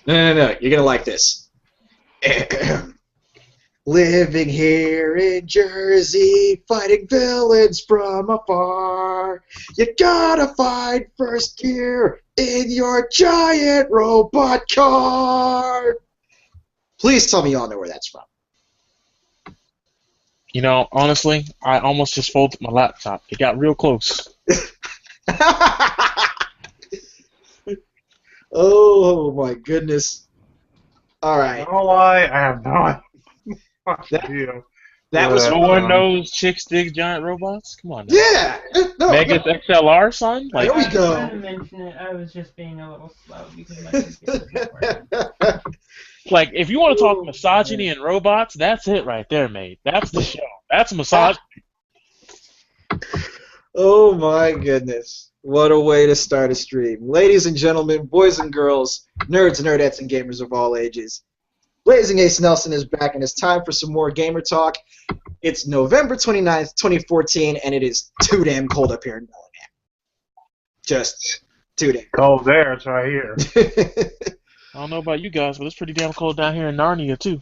No. You're gonna like this. Living here in Jersey, fighting villains from afar. You gotta find first gear in your giant robot car. Please tell me y'all know where that's from. You know, honestly, I almost just folded my laptop. It got real close. Oh my goodness. All right. No lie, I have no That, idea. that was No one knows chicks dig giant robots? Come on now. yeah. No, Megas XLR, son? Like, There we go. I didn't mention it. I was just being a little slow because my computer wasn't working. like, if you want to talk misogyny and robots, that's it right there, mate. That's the show. That's misogyny. Oh my goodness. What a way to start a stream. Ladies and gentlemen, boys and girls, nerds, nerdettes, and gamers of all ages. Blazing Ace Nelson is back, and it's time for some more gamer talk. It's November 29th, 2014, and it is too damn cold up here in Bellingham. Just too damn cold there, it's right here. I don't know about you guys, but it's pretty damn cold down here in Narnia, too.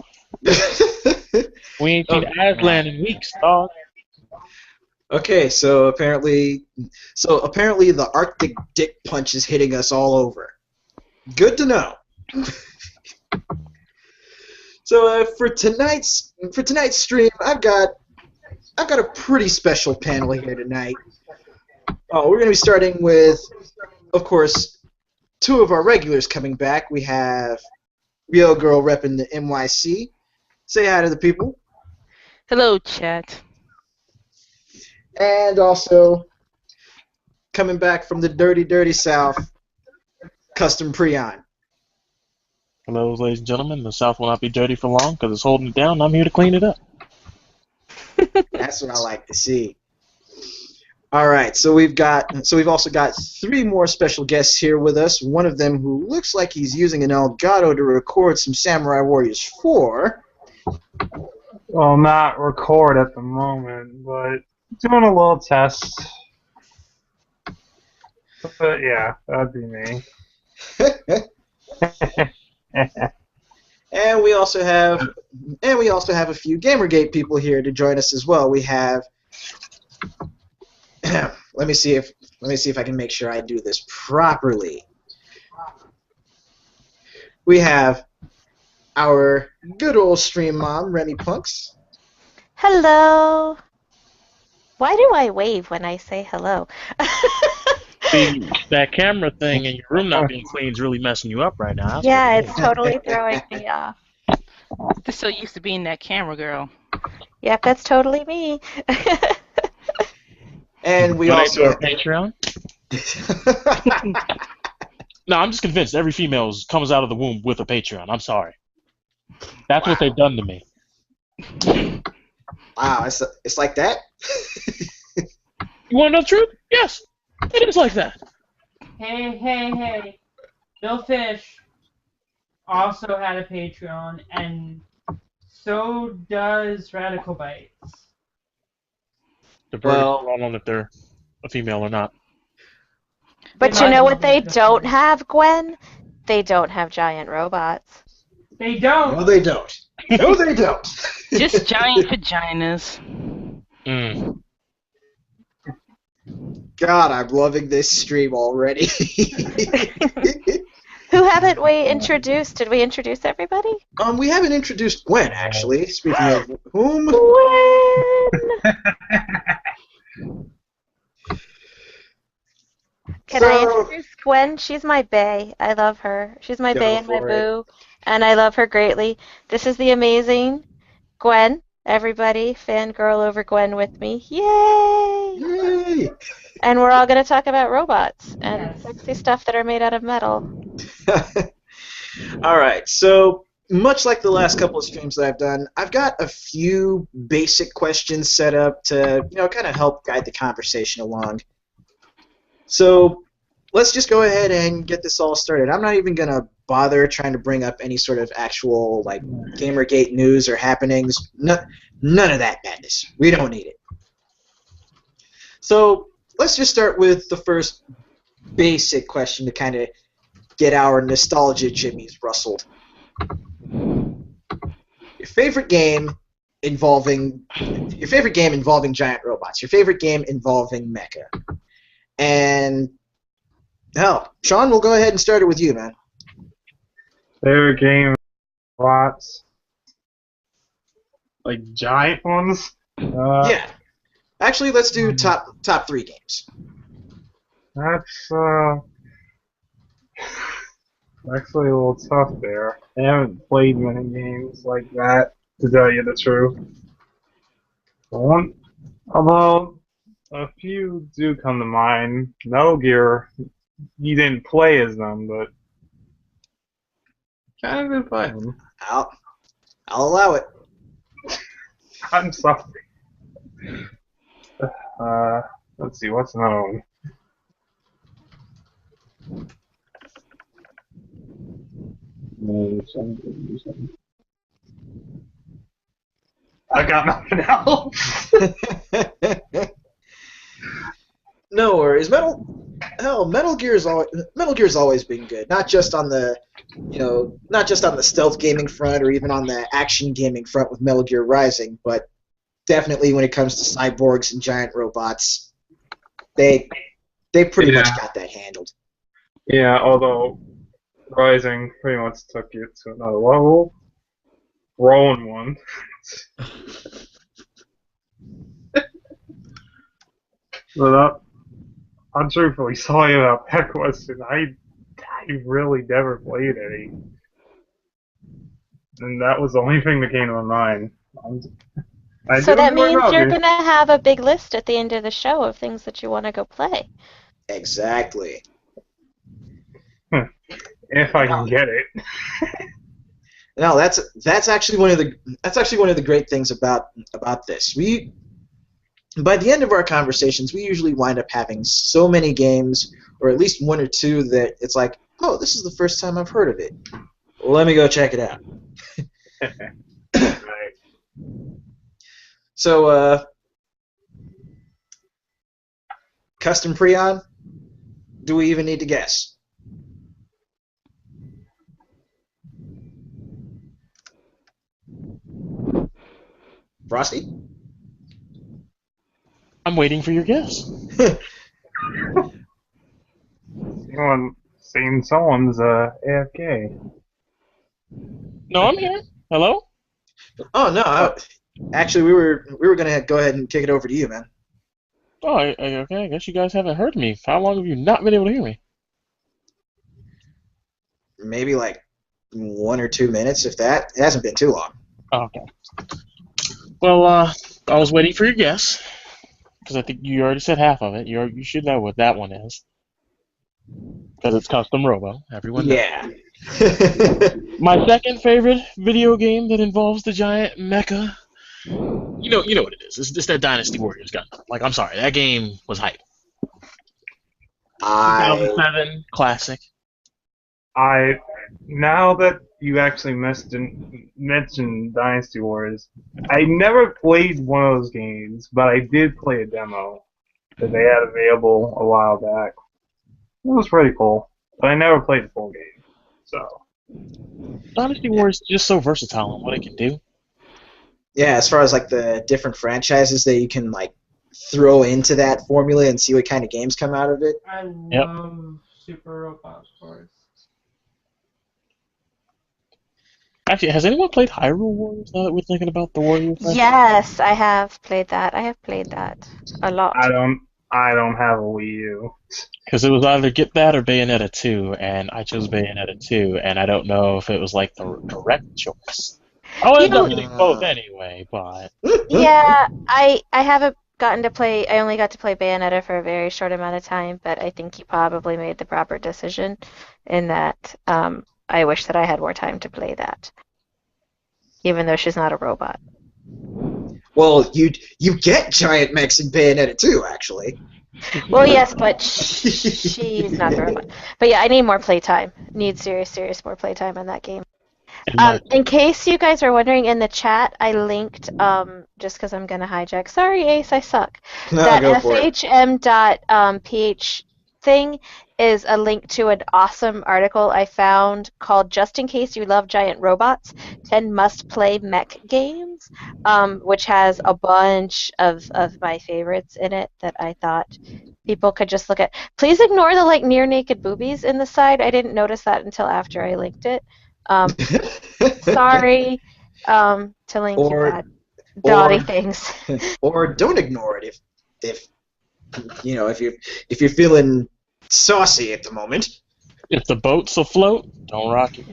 We ain't seen Aslan in weeks, dog. Okay, so apparently the Arctic dick punch is hitting us all over. Good to know. So for tonight's stream, I've got a pretty special panel here tonight. We're going to be starting with, of course, two of our regulars coming back. We have Real Girl repping the NYC. Say hi to the people. Hello, chat. And also, coming back from the dirty, dirty South, Custom Preon. Hello, ladies and gentlemen. The South will not be dirty for long because it's holding it down. I'm here to clean it up. That's what I like to see. All right, so we've also got three more special guests here with us. One of them who looks like he's using an Elgato to record some Samurai Warriors 4. Well, not record at the moment, but doing a little test. But yeah, that'd be me. And we also have a few Gamergate people here to join us as well. We have let me see if I can make sure I do this properly. We have our good old stream mom, Remy Punks. Hello. Why do I wave when I say hello? That camera thing in your room not being clean is really messing you up right now. Yeah, it's totally throwing me off. Just so used to being that camera girl. Yep, that's totally me. And we also have Patreon. No, I'm just convinced every female comes out of the womb with a Patreon. I'm sorry. That's what they've done to me. Wow, it's like that? You want to know the truth? Yes, it is like that. Hey. Bill Fish also had a Patreon, and so does Radical Bites. I don't know if they're a female or not. But you know what they don't have, Gwen? They don't have giant robots. They don't. No, they don't. No, they don't. Just giant vaginas. Mm. God, I'm loving this stream already. Who haven't we introduced? Did we introduce everybody? We haven't introduced Gwen, actually. Speaking of whom? Gwen! Can I introduce Gwen? She's my bae. I love her. She's my bae and my boo, and I love her greatly. This is the amazing Gwen. Everybody, fangirl over Gwen with me. Yay! Yay! And we're all going to talk about robots and sexy stuff that are made out of metal. All right, so much like the last couple of streams that I've done, I've got a few basic questions set up to, kind of help guide the conversation along. So let's just go ahead and get this all started. I'm not even going to bother trying to bring up any sort of actual Gamergate news or happenings. None of that madness. We don't need it. So let's just start with the first basic question to kind of get our nostalgia jimmies rustled. Your favorite game involving giant robots. Your favorite game involving mecha. And hell, Sean, we'll go ahead and start it with you, man. Favorite game, lots. Like giant ones? Yeah. Actually, let's do top 3 games. That's actually a little tough there. I haven't played many games like that, to tell you the truth. Although a few do come to mind. Metal Gear, you didn't play as them, but kind of been fun. I'll allow it. I'm sorry. Let's see, what's another one? I got nothing else. No worries. Metal Gear's always been good. Not just on the stealth gaming front or even on the action gaming front with Metal Gear Rising, but definitely when it comes to cyborgs and giant robots, they pretty much got that handled. Yeah, although Rising pretty much took it to another level. Rolling one. But I'm truthfully sorry about that question. I really never played any. And that was the only thing that came to my mind. So that means you're going to have a big list at the end of the show of things that you want to go play. Exactly. If I can get it. No, that's actually one of the great things about this. By the end of our conversations, we usually wind up having so many games, or at least one or two, that it's like, oh, this is the first time I've heard of it. Well, let me go check it out. Right. So, custom Prion? Do we even need to guess? Frosty? I'm waiting for your guess. Seen someone's AFK. No, I'm here. Hello? Oh no! Actually, we were gonna go ahead and kick it over to you, man. Oh, okay. I guess you guys haven't heard me. How long have you not been able to hear me? Maybe like 1 or 2 minutes, if that. It hasn't been too long. Oh, okay. Well, I was waiting for your guess because I think you already said half of it. You should know what that one is because it's Custom Robo. Everyone knows. Yeah. My second favorite video game that involves the giant mecha. You know what it is. It's that Dynasty Warriors gun. Like, I'm sorry, that game was hype. 2007 classic. Now that you actually mentioned Dynasty Wars, I never played one of those games, but I did play a demo that they had available a while back. It was pretty cool, but I never played the full game. So Dynasty Wars is just so versatile in what it can do. Yeah, as far as like the different franchises that you can like throw into that formula and see what kind of games come out of it. I love Super Robot Wars. Actually, has anyone played Hyrule Warriors now that we're thinking about the Warriors? Yes, I have played that. I have played that a lot. I don't have a Wii U. Because it was either get that or Bayonetta 2, and I chose Bayonetta 2, and I don't know if it was like the correct choice. I'll end up getting both anyway, but... Yeah, I haven't gotten to play, I only got to play Bayonetta for a very short amount of time, but I think you probably made the proper decision in that I wish that I had more time to play that, even though she's not a robot. Well, you get giant mechs in Bayonetta 2, actually. Well, yes, but she's not the robot. But yeah, I need more playtime. Need serious more playtime on that game. In case you guys are wondering, in the chat, I linked, just because I'm going to hijack. Sorry, Ace, I suck. No, that go for it. fhm.ph thing is a link to an awesome article I found called "Just in Case You Love Giant Robots: 10 Must-Play Mech Games," which has a bunch of my favorites in it that I thought people could just look at. Please ignore the like near naked boobies in the side. I didn't notice that until after I linked it. Um, sorry to link you or bad naughty or things. or don't ignore it if if you're feeling saucy at the moment. If the boat's afloat, don't rock it.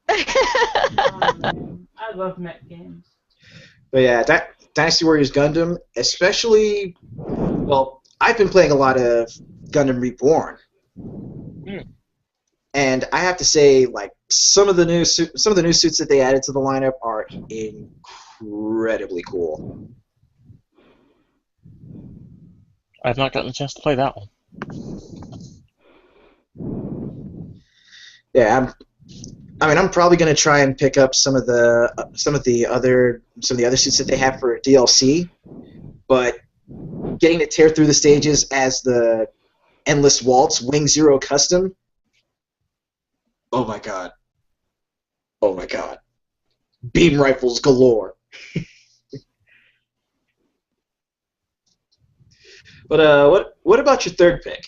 Oh man, I love mech games. But yeah, that Dynasty Warriors Gundam, especially. Well, I've been playing a lot of Gundam Reborn, and I have to say, like some of the new suits that they added to the lineup are incredibly cool. I've not gotten a chance to play that one. Yeah, I'm probably gonna try and pick up some of the other suits that they have for DLC, but getting to tear through the stages as the Endless Waltz Wing Zero Custom. Oh my god. Oh my god. Beam rifles galore. But what about your third pick?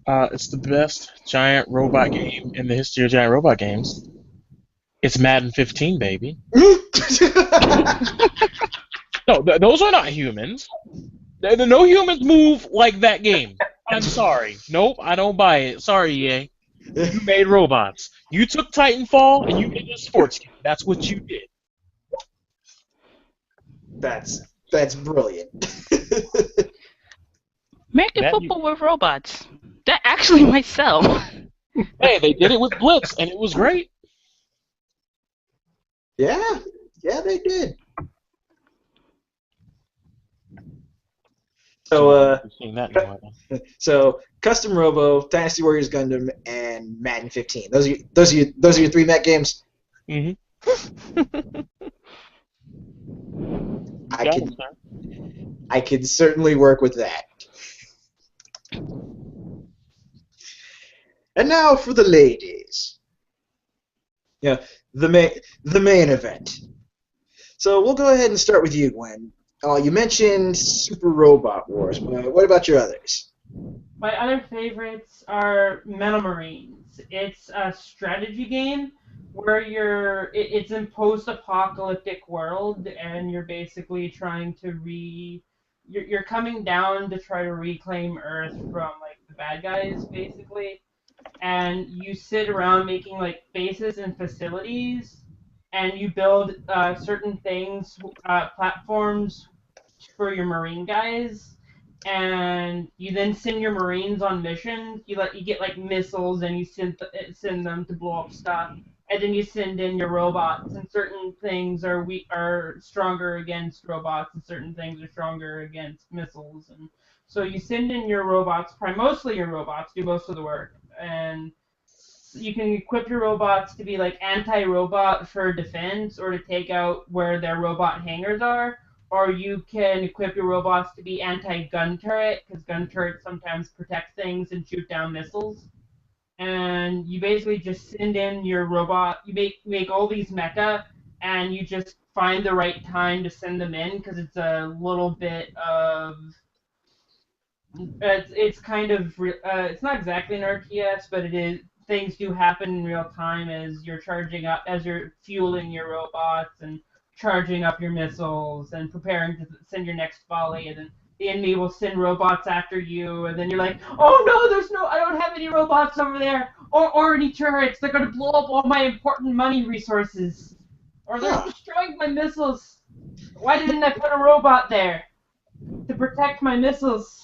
It's the best giant robot game in the history of giant robot games. It's Madden 15, baby. No, those are not humans. No humans move like that game. I'm sorry. Nope, I don't buy it. Sorry, EA. You made robots. You took Titanfall and you made a sports game. That's what you did. That's brilliant. American football with robots. That actually might sell. Hey, they did it with Blitz, and it was great. Yeah, they did. So, Seeing that anymore, so Custom Robo, Dynasty Warriors Gundam, and Madden 15. Those are your three Met games. Mm-hmm. I can certainly work with that. And now for the ladies. Yeah, the main event. So we'll go ahead and start with you, Gwen. You mentioned Super Robot Wars, but what about your others? My other favorites are Metal Marines. It's a strategy game where it's in post-apocalyptic world, and you're basically trying to you're coming down to try to reclaim Earth from like the bad guys, basically. And you sit around making like bases and facilities, and you build certain things, platforms for your marine guys, and you then send your marines on missions. You get like missiles, and you send them to blow up stuff, and then you send in your robots. And certain things are stronger against robots, and certain things are stronger against missiles. And so you send in your robots. Mostly your robots do most of the work, and you can equip your robots to be like anti-robot for defense or to take out where their robot hangars are, or you can equip your robots to be anti-gun turret, because gun turrets sometimes protect things and shoot down missiles. And you basically just send in your robot. You make all these mecha, and you just find the right time to send them in, because it's a little bit of it's kind of it's not exactly an RTS, but it is. Things do happen in real time as you're fueling your robots and charging up your missiles and preparing to send your next volley, and then the enemy will send robots after you, and then you're like, oh no, I don't have any robots over there, or any turrets. They're gonna blow up all my important money resources, or they're destroying my missiles. Why didn't I put a robot there to protect my missiles?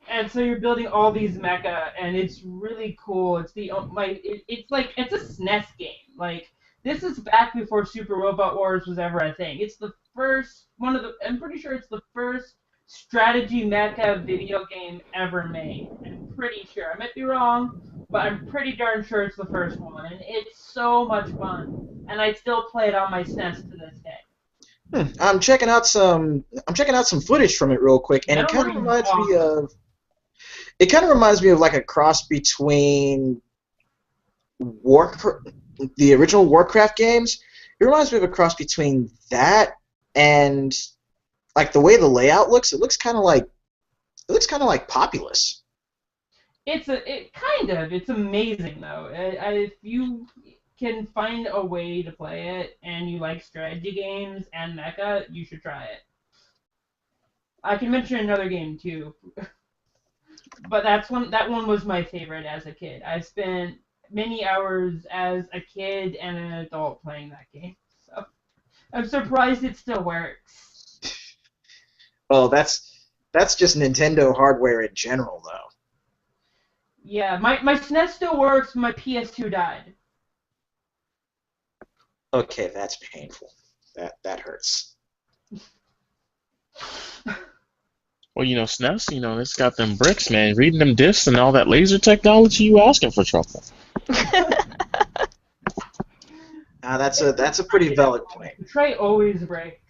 And so you're building all these mecha, and it's really cool. It's a SNES game. Like, this is back before Super Robot Wars was ever a thing. It's the first I'm pretty sure it's the first strategy mecha video game ever made. I'm pretty sure. I might be wrong, but I'm pretty darn sure it's the first one, and it's so much fun. And I still play it on my SNES to this day. I'm checking out some footage from it real quick, and it kind of reminds me of it kind of reminds me of like a cross between War, the original Warcraft games. It reminds me of a cross between that and like the way the layout looks. It looks kind of like Populous. It's amazing though. If you can find a way to play it and you like strategy games and mecha, you should try it. I can mention another game too, but that one was my favorite as a kid. I spent many hours as a kid and an adult playing that game. So I'm surprised it still works. Well, that's just Nintendo hardware in general, though. Yeah, my SNES still works, but my PS2 died. Okay, that's painful. That hurts. Well, SNES, it's got them bricks, man. Reading them discs and all that laser technology, you asking for trouble. That's a pretty valid point. The tray always breaks.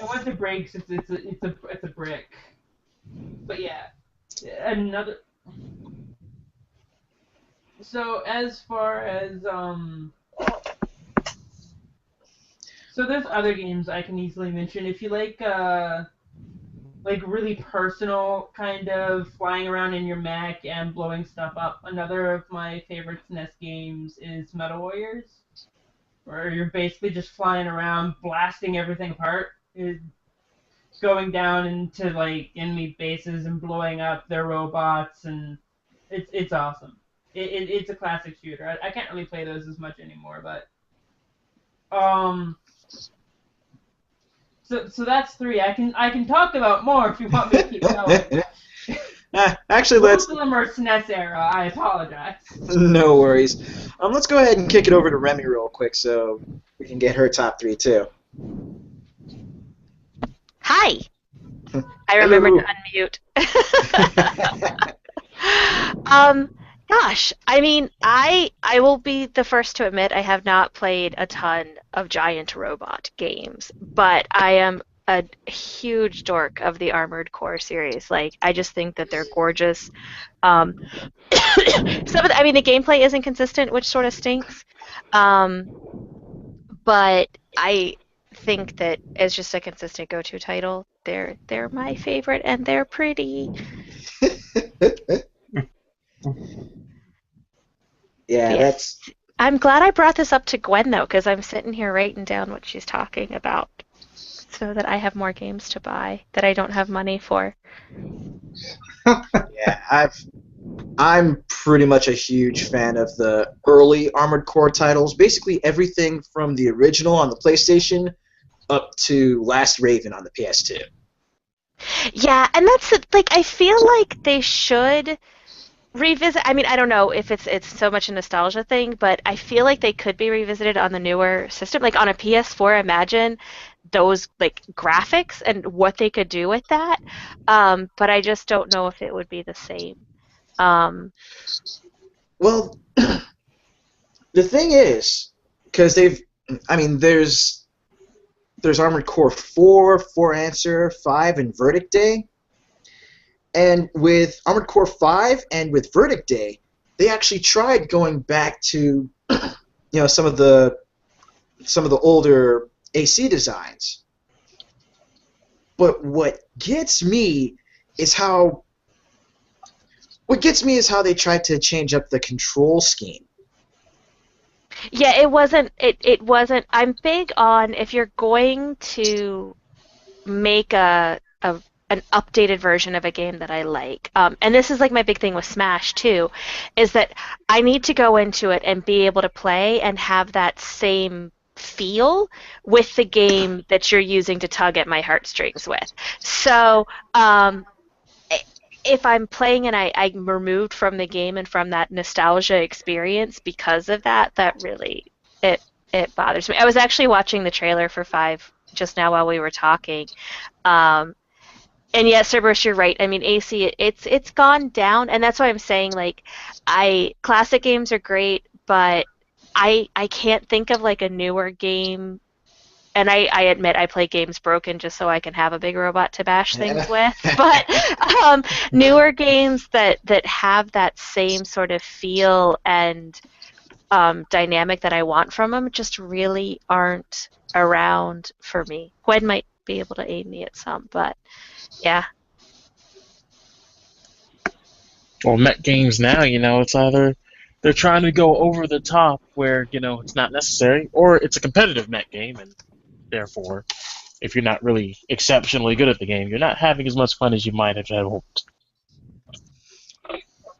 And once it breaks, it's a brick. But yeah, another. So as far as so there's other games I can easily mention. If you like really personal kind of flying around in your mech and blowing stuff up, another of my favorite SNES games is Metal Warriors, where you're basically just flying around, blasting everything apart, going down into like enemy bases and blowing up their robots, and it's awesome. It's a classic shooter. I can't really play those as much anymore, but so that's three. I can talk about more if you want me to keep going. Actually, Most of them are SNES era. I apologize. No worries. Let's go ahead and kick it over to Remy real quick so we can get her top three too. Hi. I remembered to unmute. Gosh, I mean, I will be the first to admit I have not played a ton of giant robot games, but I am a huge dork of the Armored Core series. Like, I just think that they're gorgeous. Some of the gameplay isn't consistent, which sort of stinks. But I think that as just a consistent go-to title, they're my favorite, and they're pretty. Yeah, that's. I'm glad I brought this up to Gwen though, because I'm sitting here writing down what she's talking about, so that I have more games to buy that I don't have money for. Yeah, I'm pretty much a huge fan of the early Armored Core titles. Basically everything from the original on the PlayStation up to Last Raven on the PS2. Yeah, and that's like I feel like they should revisit. I mean, I don't know if it's so much a nostalgia thing, but I feel like they could be revisited on the newer system, like on a PS4. Imagine those like graphics and what they could do with that. But I just don't know if it would be the same. Well, the thing is, because there's Armored Core 4, For Answer, 5, and Verdict Day. And with Armored Core 5 and with Verdict Day, they actually tried going back to some of the older AC designs. But what gets me is how they tried to change up the control scheme. Yeah, it wasn't. It wasn't. I'm big on if you're going to make an updated version of a game that I like. And this is like my big thing with Smash too, is that I need to go into it and be able to play and have that same feel with the game that you're using to tug at my heartstrings with. So if I'm playing and I'm removed from the game and from that nostalgia experience because of that, that really it bothers me. I was actually watching the trailer for 5 just now while we were talking. And yes, Cerberus, you're right. I mean, AC, it's gone down, and that's why I'm saying like, classic games are great, but I can't think of like a newer game and I admit I play games broken just so I can have a big robot to bash things with. But newer games that have that same sort of feel and dynamic that I want from them just really aren't around for me. Gwen might be able to aid me at some, but yeah. Well, mech games now, it's either they're trying to go over the top where, it's not necessary, or it's a competitive mech game, and therefore, if you're not really exceptionally good at the game, you're not having as much fun as you might have hoped.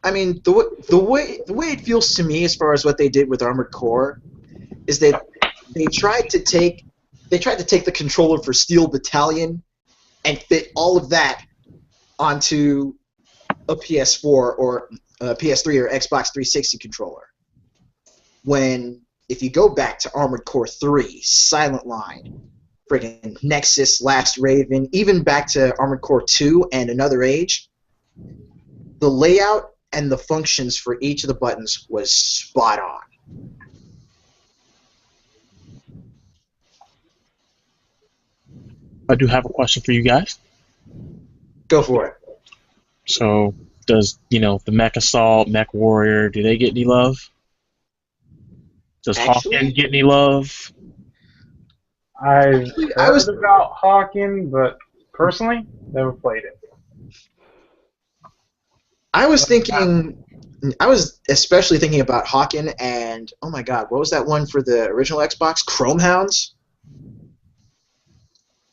I mean, the way it feels to me, as far as what they did with Armored Core, is that they tried to take the controller for Steel Battalion and fit all of that onto a PS4 or a PS3 or Xbox 360 controller. When if you go back to Armored Core 3, Silent Line, friggin' Nexus, Last Raven, even back to Armored Core 2 and Another Age, the layout and the functions for each of the buttons was spot on. I do have a question for you guys. Go for it. So, does, the Mech Assault, Mech Warrior, do they get any love? Does Hawken get any love? I've heard about Hawken, but personally, never played it. I was especially thinking about Hawken and, oh my god, what was that one for the original Xbox? Chrome Hounds?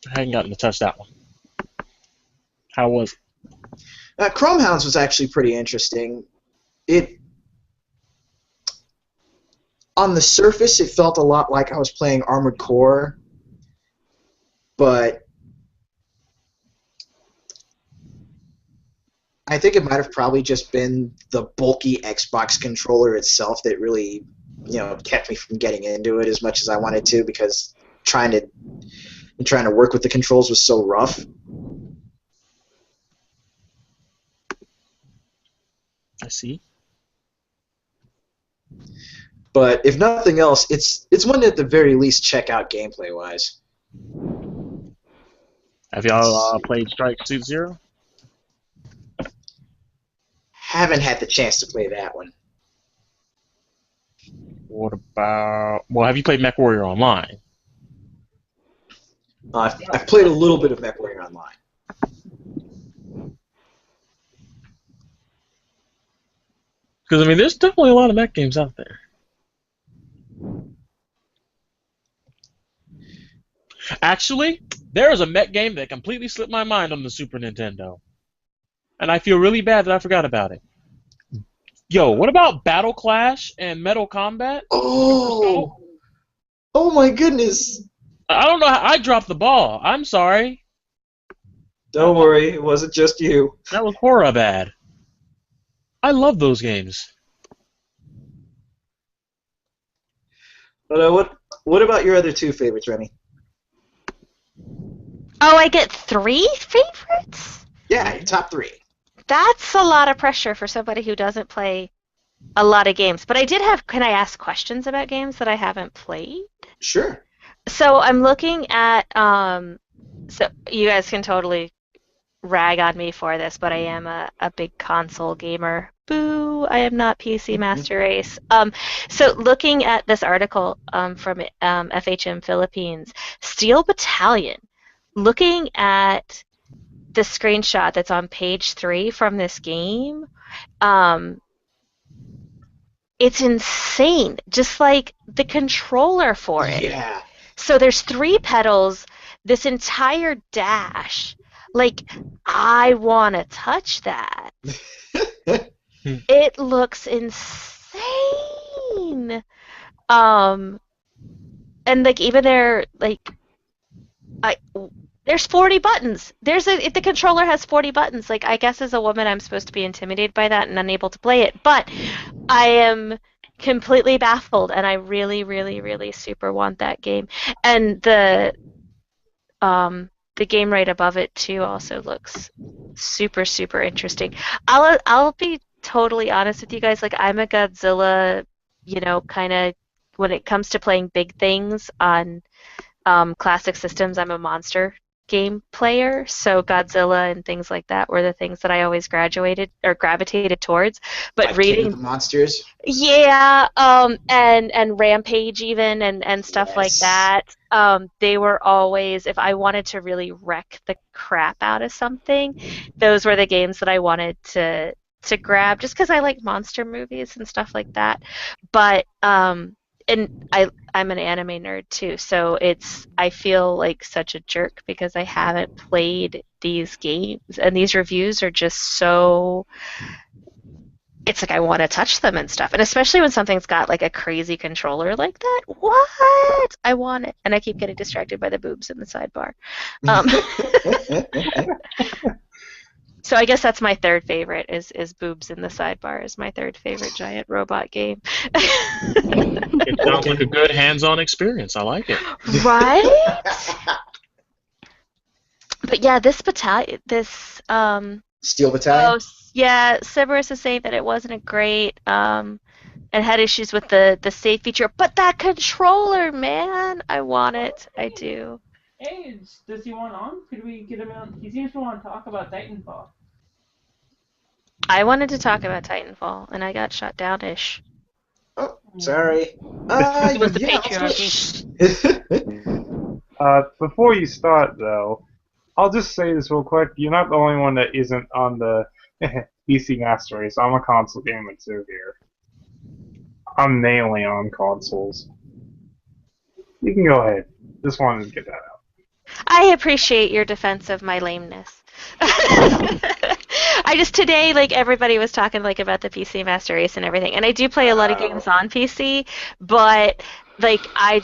I hadn't gotten to touch that one. How was it? Chrome Hounds was actually pretty interesting. On the surface, it felt a lot like I was playing Armored Core, but I think it might have probably just been the bulky Xbox controller itself that really, kept me from getting into it as much as I wanted to, because trying to work with the controls was so rough. I see. But if nothing else, it's one to at the very least check out gameplay-wise. Have y'all played Strike Suit Zero? Haven't had the chance to play that one. What about... Well, have you played Mech Warrior Online? I've played a little bit of Mech Warrior Online. Because, there's definitely a lot of mech games out there. Actually, there is a mech game that completely slipped my mind on the Super Nintendo. And I feel really bad that I forgot about it. Yo, what about Battle Clash and Metal Combat? Oh! Oh my goodness! I don't know how I dropped the ball. I'm sorry. Don't worry, it wasn't just you. That was horror bad. I love those games. But what about your other two favorites, Remy? Oh, I get 3 favorites? Yeah, your top 3. That's a lot of pressure for somebody who doesn't play a lot of games. But I did have, can I ask questions about games that I haven't played? Sure. So I'm looking at, so you guys can totally rag on me for this, but I am a big console gamer. Boo, I am not PC Master Race. So looking at this article from FHM Philippines, Steel Battalion, looking at the screenshot that's on page 3 from this game, it's insane. Just like the controller for it. Yeah. So there's 3 pedals, this entire dash. Like, I want to touch that. It looks insane. And like even there's 40 buttons. If the controller has 40 buttons, like I guess as a woman I'm supposed to be intimidated by that and unable to play it, but I am completely baffled and I really, really, really super want that game. And the game right above it too also looks super, super interesting. I'll be totally honest with you guys. Like I'm a Godzilla, kind of when it comes to playing big things on classic systems, I'm a monster game player, so Godzilla and things like that were the things that I always gravitated towards. But Like King of reading, the Monsters. yeah, and Rampage even and stuff like Yes. that. They were always, if I wanted to really wreck the crap out of something, those were the games that I wanted to grab just because I like monster movies and stuff like that. But and I'm an anime nerd too, so I feel like such a jerk because I haven't played these games and these reviews are just so it's like I want to touch them and stuff. And especially when something's got like a crazy controller like that. What? I want it. And I keep getting distracted by the boobs in the sidebar. Um, so I guess that's my third favorite is boobs in the sidebar is my third favorite giant robot game. It sounds like a good hands-on experience. I like it. Right? But yeah, Steel Battalion? yeah, Cerberus is saying that it wasn't a great and had issues with the save feature, but that controller, man, I want it. I do. Hey, does he want on? Could we get him on? He seems to want to talk about Titanfall. I wanted to talk about Titanfall, and I got shut down-ish. Oh, sorry. It was the Yeah, patriarchy. Before you start, though, I'll just say this real quick. You're not the only one that isn't on the PC Master Race. I'm a console gamer too here. I'm mainly on consoles. You can go ahead. Just wanted to get that out. I appreciate your defense of my lameness. I just today, like everybody was talking like about the PC Master Race and everything, and I do play a lot of games on PC, but like I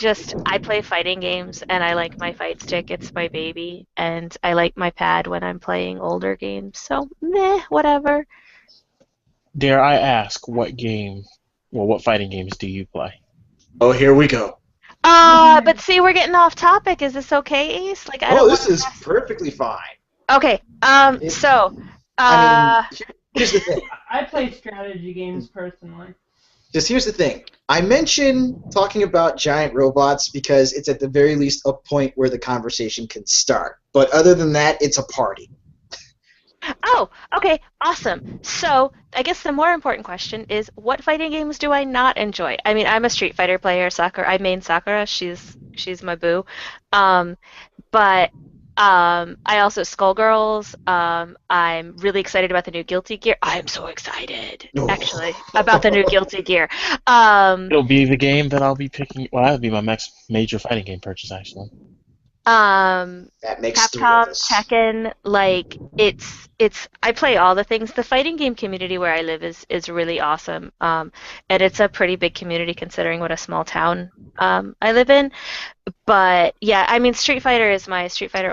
play fighting games and I like my fight stick. It's my baby, and I like my pad when I'm playing older games. So meh, whatever. Dare I ask what fighting games do you play? Oh, here we go. But see, we're getting off topic. Is this okay, Ace? Like I Oh, don't this wanna is mess- perfectly fine. Okay. So. I mean, here's the thing. I play strategy games personally. Here's the thing. I mention talking about giant robots because it's at the very least a point where the conversation can start. But other than that, it's a party. Oh, okay, awesome. So, I guess the more important question is, what fighting games do I not enjoy? I mean, I'm a Street Fighter player. I main Sakura. She's my boo. But I also Skullgirls. I'm really excited about the new Guilty Gear. I am so excited, Oh. actually, about the new Guilty Gear. Um, It'll be the game that I'll be picking. Well, that'll be my next major fighting game purchase, actually. That makes three of Capcom, us. Tekken, like it's I play all the things. The fighting game community where I live is really awesome. And it's a pretty big community considering what a small town I live in. But yeah, I mean Street Fighter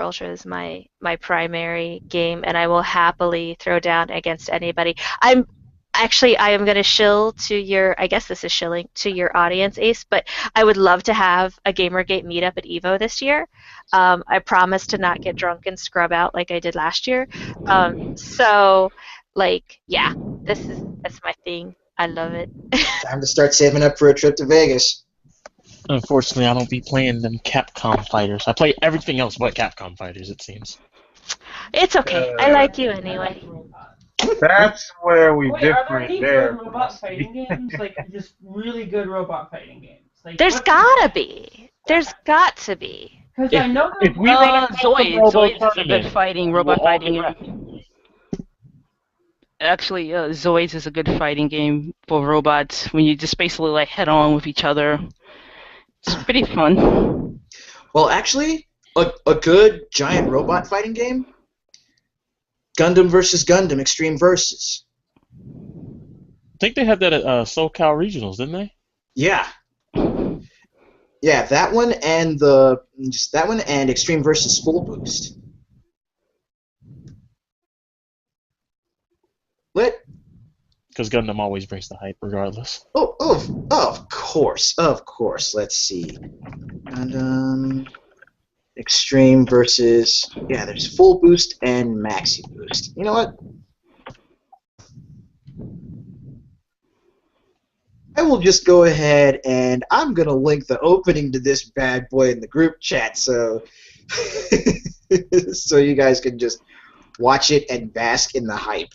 Ultra is my primary game and I will happily throw down against anybody. I am going to shill to I guess this is shilling to your audience, Ace, but I would love to have a Gamergate meetup at EVO this year. I promise to not get drunk and scrub out like I did last year. So, like, yeah, that's my thing. I love it. Time to start saving up for a trip to Vegas. Unfortunately, I don't be playing them Capcom fighters. I play everything else but Capcom fighters, it seems. It's okay. I like you anyway. That's where we Wait, are there differ any there. good robot fighting games? Like, just really good robot fighting games? Like, There's gotta be. There's got to be. Because I know If we run a Zoid. Robo Zoid is a tournament, good fighting, we'll robot all fighting be game. Actually, Zoids is a good fighting game for robots when you just basically like head on with each other. It's pretty fun. Well, actually, a good giant robot fighting game? Gundam versus Gundam Extreme Versus. I think they had that at SoCal Regionals, didn't they? Yeah. Yeah, that one and Extreme Versus Full Boost. Because Gundam always brings the hype, regardless. Oh, of course. Let's see. Gundam Extreme versus there's Full Boost and Maxi Boost. You know what? I will just go ahead and I'm going to link the opening to this bad boy in the group chat so so you guys can just watch it and bask in the hype.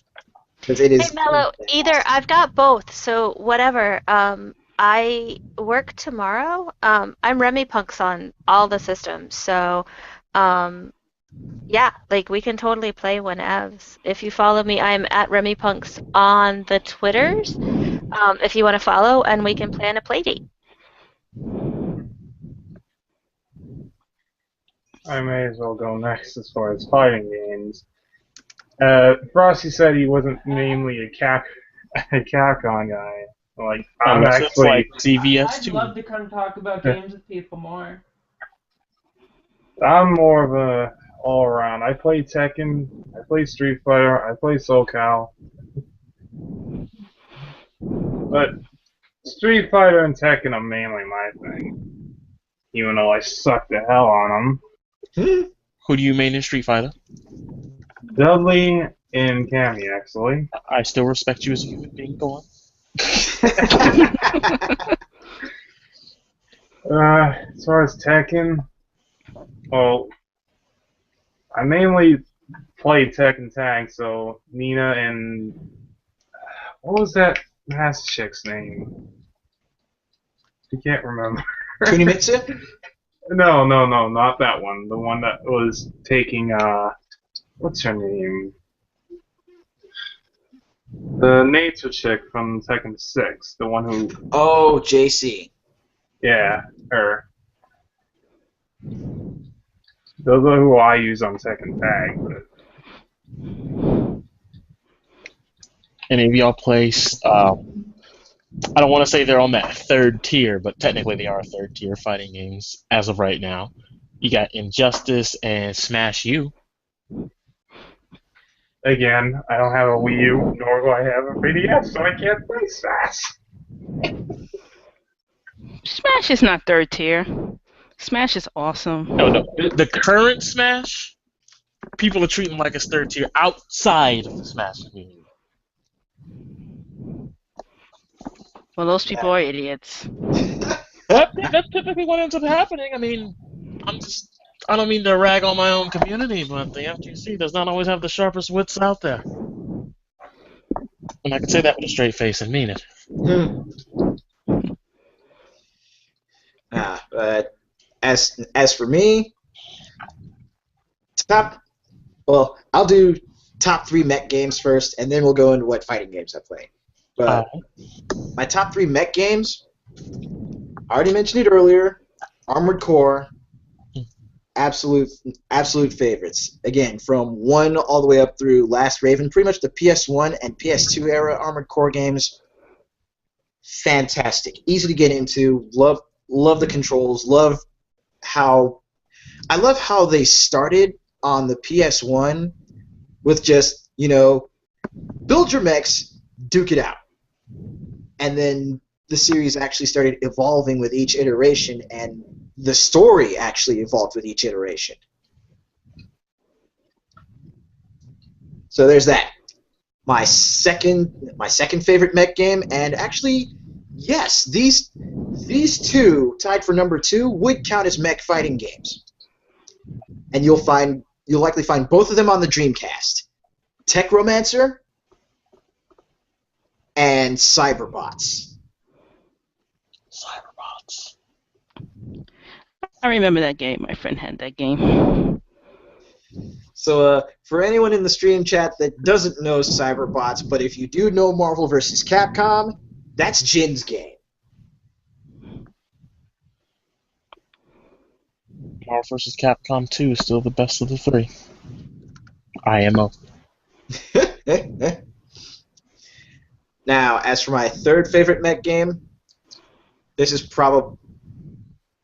Because it Hey is Mello, either I've got both, so whatever. I work tomorrow. I'm Remy Punks on all the systems, so yeah, like we can totally play whenevs. If you follow me, I'm at Remy Punks on the Twitters. If you want to follow, and we can plan a play date. I may as well go next as far as fighting games. Frosty said he wasn't namely a Capcom guy. Like, I'm Unless it's actually, like CVS I'd too. love to come talk about games with people more. I'm more of a all around. I play Tekken, I play Street Fighter, I play SoCal. But Street Fighter and Tekken are mainly my thing. Even though I suck the hell on them. Who do you main in Street Fighter? Dudley and Cammy, actually. I still respect you as a human being. Go on. As far as Tekken, well, I mainly play Tekken Tag, so Nina and what was that mask chick's name? I can't remember. Kunimitsu? No, not that one. The one that was taking what's her name? The nature chick from Tekken 6, the one who, Oh, JC. yeah, her. Those are who I use on Tekken Tag, but Any of y'all play? I don't want to say they're on that third tier, but technically they are third tier fighting games as of right now. You got Injustice and Smash U. again, I don't have a Wii U, nor do I have a 3DS, so I can't play Smash. Smash is not third tier. Smash is awesome. No. The current Smash, people are treating like it's third tier outside of the Smash community. Well, those people are idiots. That's typically what ends up happening. I mean, I don't mean to rag on my own community, but the FGC does not always have the sharpest wits out there. And I can say that with a straight face and mean it. But as for me, I'll do top 3 mech games first, and then we'll go into what fighting games I play. But my top 3 mech games, I already mentioned it earlier, Armored Core, absolute favorites. Again, from 1 all the way up through Last Raven, pretty much the PS1 and PS2 era Armored Core games, fantastic. Easy to get into, love the controls, love how they started on the PS1 with just, build your mechs, duke it out. And then the series actually started evolving with each iteration, and the story actually evolved with each iteration. So there's that. My second favorite mech game, and actually, yes, these two tied for number 2 would count as mech fighting games. And you'll likely find both of them on the Dreamcast. Tech Romancer and Cyberbots. I remember that game. My friend had that game. So, for anyone in the stream chat that doesn't know Cyberbots, but if you do know Marvel vs. Capcom, that's Jin's game. Marvel vs. Capcom 2 is still the best of the 3. IMO. Now, as for my third favorite mech game,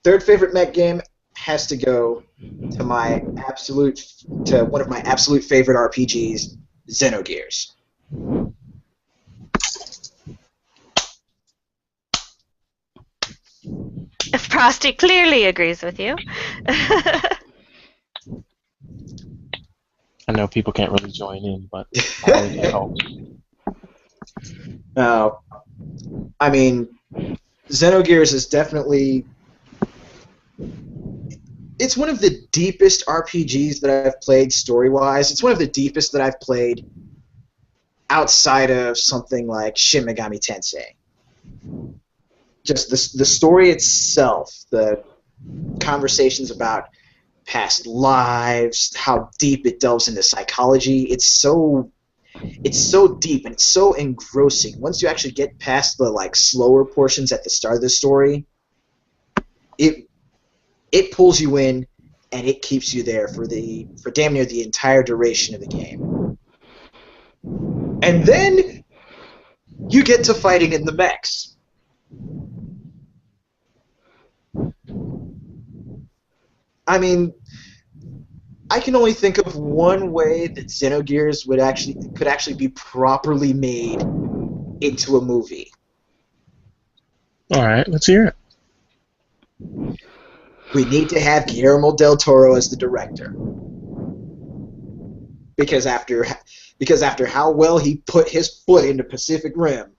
third favorite mech game has to go to one of my absolute favorite RPGs, Xenogears. Frosty clearly agrees with you. I know people can't really join in, but I hope. I mean, Xenogears is definitely. It's one of the deepest RPGs that I've played story-wise. It's one of the deepest that I've played outside of something like Shin Megami Tensei. Just the story itself, the conversations about past lives, how deep it delves into psychology. It's so deep and it's so engrossing. Once you actually get past the like slower portions at the start of the story, it pulls you in and it keeps you there for damn near the entire duration of the game. And then you get to fighting in the mechs. I mean, I can only think of one way that Xenogears could actually be properly made into a movie. All right, let's hear it. We need to have Guillermo del Toro as the director. Because after how well he put his foot into Pacific Rim,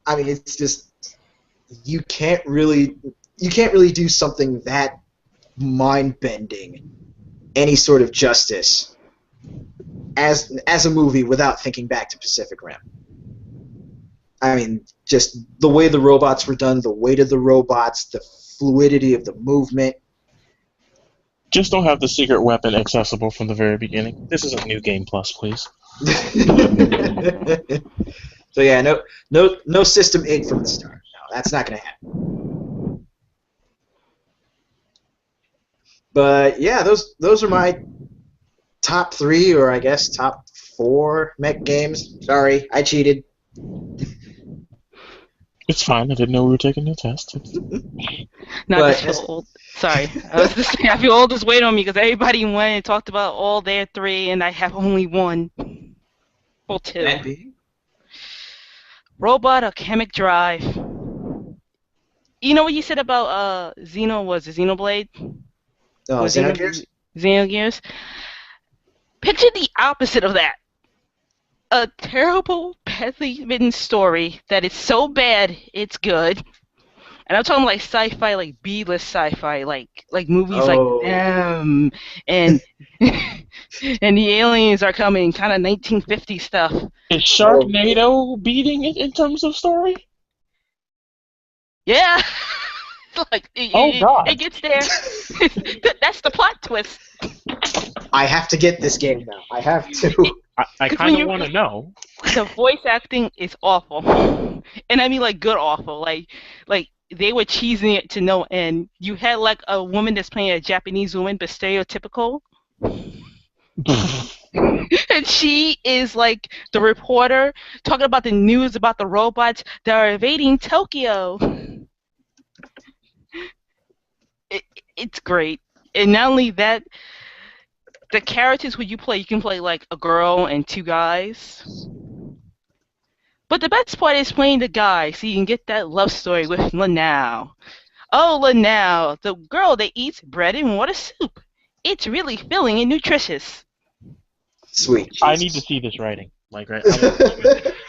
I mean, it's just you can't really do something that mind-bending any sort of justice as a movie without thinking back to Pacific Rim. I mean, just the way the robots were done, the weight of the robots, the fluidity of the movement. Just don't have the secret weapon accessible from the very beginning. This is a new game plus, please. So yeah, no System 8 from the start. No, that's not going to happen. But yeah, those are my top 3, or I guess top 4 mech games. Sorry, I cheated. It's fine. I didn't know we were taking the test. Not But just feel old. Sorry, I was just saying, I feel old just wait on me because everybody went and talked about all their 3, and I have only 1. Well, 2. That being? Robot Chemic Drive. You know what you said about Xenoblade? Oh, Was Xenogears? Xenogears. Picture the opposite of that. A terrible, badly written story that is so bad it's good. And I'm talking like sci-fi, like B-list sci-fi, like movies like them, and and the aliens are coming, kind of 1950 stuff. Is Sharknado beating it in terms of story? Yeah, God! It gets there. That's the plot twist. I have to get this game now. I have to. I kind of want to know. The voice acting is awful, and I mean like good awful. Like they were cheesing it to no end. You had like a woman that's playing a Japanese woman, but stereotypical. And she is like the reporter talking about the news about the robots that are invading Tokyo. It's great. And not only that, the characters who you can play like a girl and 2 guys. But the best part is playing the guy, so you can get that love story with Lanao. Oh, Lanao, the girl that eats bread and water soup. It's really filling and nutritious. Sweet. Jesus. I need to see this writing. Like right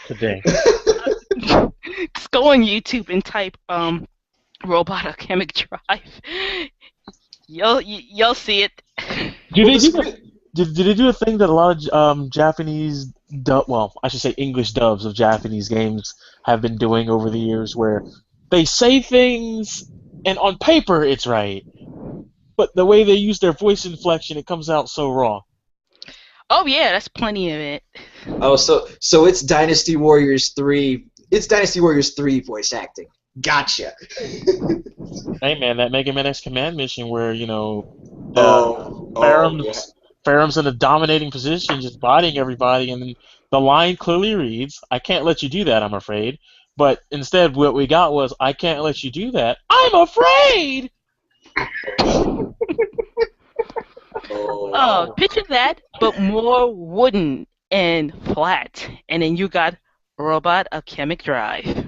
today. Just go on YouTube and type Robot Chemic Drive. You'll see it. Did they do a thing that a lot of Japanese I should say English dubs of Japanese games have been doing over the years, where they say things and on paper it's right, but the way they use their voice inflection, it comes out so wrong. Oh yeah, that's plenty of it. Oh, so it's Dynasty Warriors 3. It's Dynasty Warriors 3 voice acting. Gotcha. Hey man, that Mega Man X Command mission where Ferrum's in a dominating position, just bodying everybody, and then the line clearly reads, "I can't let you do that, I'm afraid." But instead, what we got was, "I can't let you do that, I'm afraid." Oh, picture that, but more wooden and flat, and then you got Robot Chemic Drive.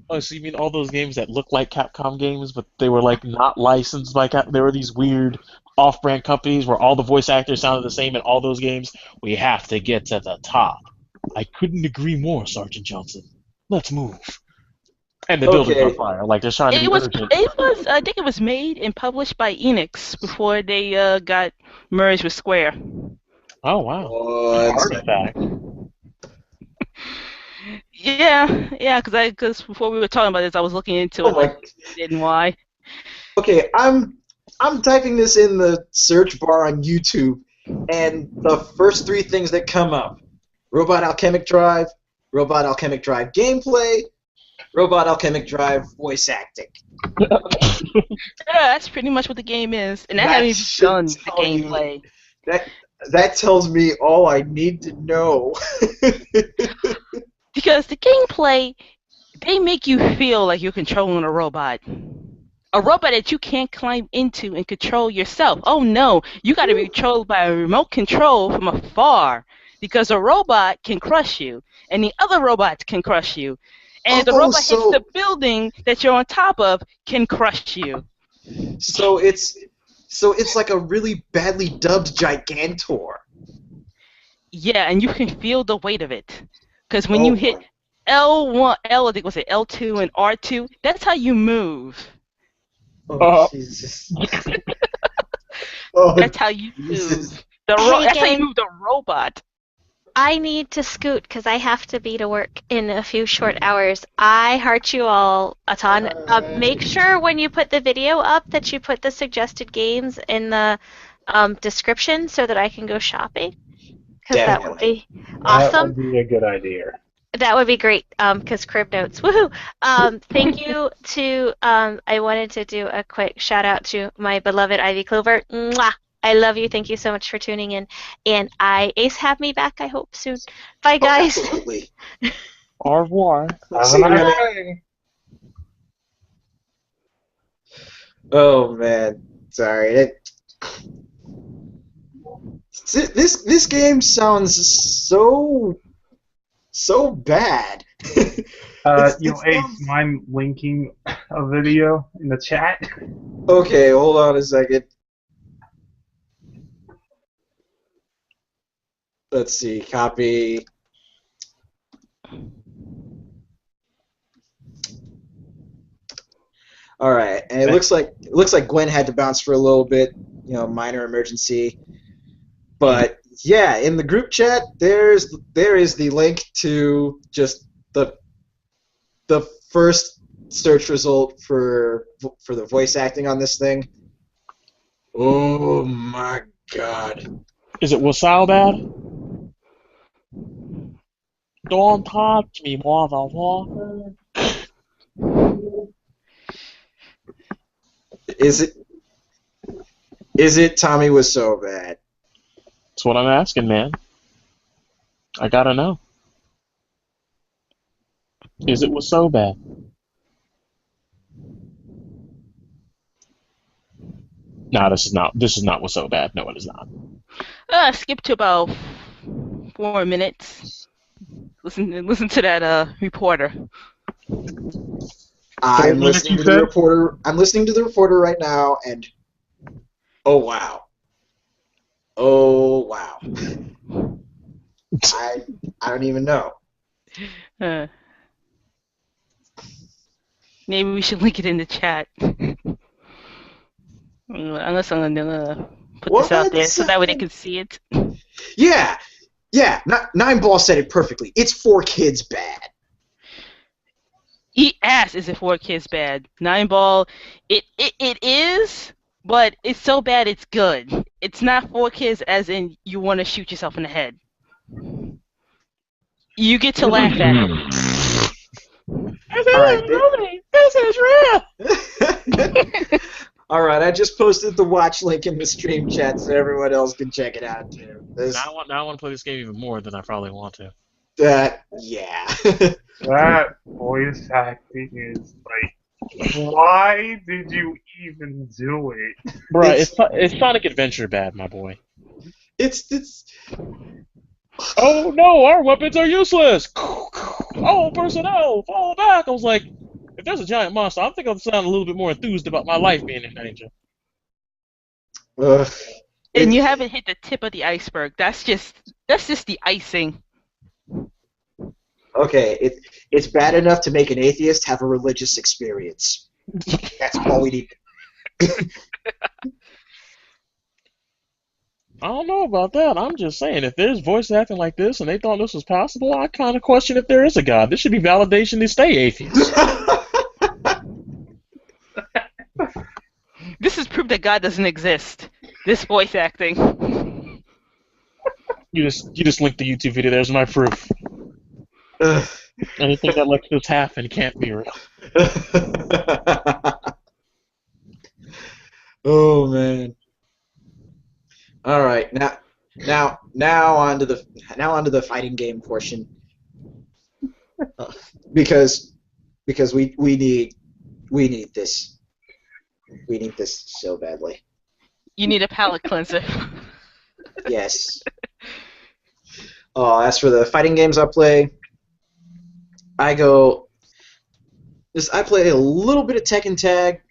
Oh, so you mean all those games that look like Capcom games, but they were like not licensed by Capcom? There were these weird off-brand companies where all the voice actors sounded the same in all those games. We have to get to the top. I couldn't agree more, Sergeant Johnson. Let's move. And the building's on Okay. fire. Like they're trying to be urgent. I think it was made and published by Enix before they got merged with Square. Oh wow. One Artifact. Yeah, because before we were talking about this, I was looking into Oh it, my. like and why. Okay, I'm typing this in the search bar on YouTube, and the first three things that come up: Robot Alchemic Drive gameplay, Robot Alchemic Drive voice acting. Yeah, that's pretty much what the game is, and I haven't even should done the tell you- gameplay. That tells me all I need to know. Because the gameplay, they make you feel like you're controlling a robot. A robot that you can't climb into and control yourself. Oh no, you got to be controlled by a remote control from afar. Because a robot can crush you, and the other robots can crush you. And if the robot hits the building that you're on top of, can crush you. So it's like a really badly dubbed Gigantor. Yeah, and you can feel the weight of it. Because when you hit L1, I think was it L2 and R2, that's how you move. Oh, Jesus. That's how you move. That's how you move the robot. I need to scoot because I have to be to work in a few short hours. I heart you all a ton. Make sure when you put the video up that you put the suggested games in the description so that I can go shopping. Because that would be awesome. That would be a good idea. That would be great, because crib notes, woohoo! Thank you to, I wanted to do a quick shout out to my beloved Ivy Clover. Mwah! I love you. Thank you so much for tuning in. And Ace, have me back, I hope, soon. Bye, guys. Absolutely. Au revoir. Oh, man. Sorry. This game sounds so bad. Ace, mind linking a video in the chat? Okay, hold on a second. Let's see, copy. All right, and it looks like Gwen had to bounce for a little bit, minor emergency. But yeah, in the group chat, there is the link to just the first search result for the voice acting on this thing. Oh my God! Is it Wasau bad? Don't touch me, motherfucker. Is it Tommy was so bad? That's what I'm asking, man. I gotta know. Is it was so bad? No, this is not what's so bad. No, it is not. Skip to about 4 minutes. Listen to that reporter. I'm listening to the reporter. I'm listening to the reporter right now, and oh wow. I don't even know. Maybe we should link it in the chat. Unless I'm gonna put this out there so that way they can see it. Yeah. Nine Ball said it perfectly. It's for kids bad. Eat ass is it for kids bad. Nine Ball, it is, but it's so bad it's good. It's not for kids as in you want to shoot yourself in the head. You get to laugh at it. This is real. All right, I just posted the watch link in the stream chat so everyone else can check it out too. Now I want to play this game even more than I probably want to. Yeah. That voice acting is like, why did you even do it? Bruh, it's Sonic Adventure bad, my boy. It's. Oh no, our weapons are useless! Oh, personnel, fall back! I was like, if there's a giant monster, I think I'll sound a little bit more enthused about my life being in danger. And you haven't hit the tip of the iceberg. That's just the icing. Okay, it's bad enough to make an atheist have a religious experience. That's all we need. I don't know about that. I'm just saying, if there's voice acting like this and they thought this was possible, I kind of question if there is a God. This should be validation to stay atheist. This is proof that God doesn't exist. This voice acting. You just link the YouTube video. There's my proof. Anything that looks this happen can't be real. Oh man. All right, now on to the fighting game portion, because we need this so badly. You need a palate cleanser. Yes. As for the fighting games I play, I play a little bit of Tekken Tag.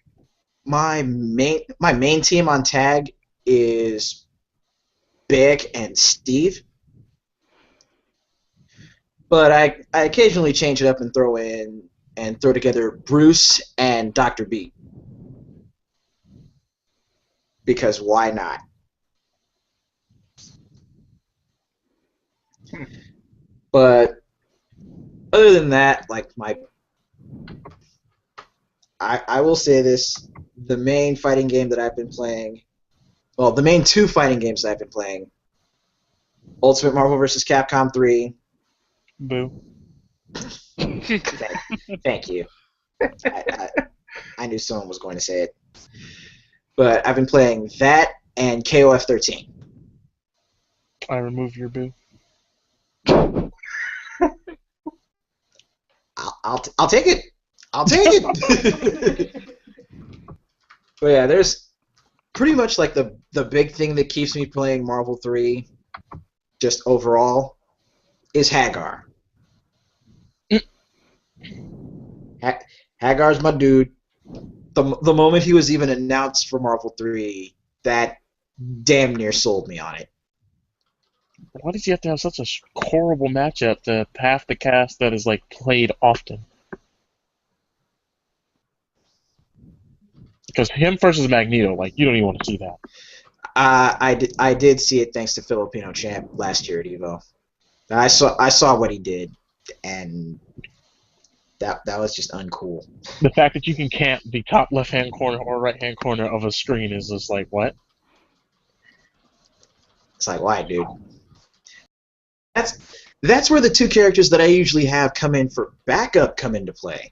My main team on Tag is Beck and Steve, but I occasionally change it up and throw together Bruce and Dr. B, because why not? But other than that, like I will say this: the main fighting game that I've been playing. Well, the main two fighting games that I've been playing: Ultimate Marvel vs. Capcom 3. Boo. Thank you. I knew someone was going to say it. But I've been playing that and KOF 13. I remove your boo. I'll take it. I'll take it. But yeah, there's pretty much like the big thing that keeps me playing Marvel 3, just overall, is Hagar. Hagar's my dude. The moment he was even announced for Marvel 3, that damn near sold me on it. Why does he have to have such a horrible matchup to half the cast that is like played often? Because him versus Magneto, like, you don't even want to see that. I did see it thanks to Filipino Champ last year at Evo. I saw what he did, and that was just uncool. The fact that you can camp the top left-hand corner or right-hand corner of a screen is just like, what? It's like, why, dude? That's where the two characters that I usually have come in for backup come into play.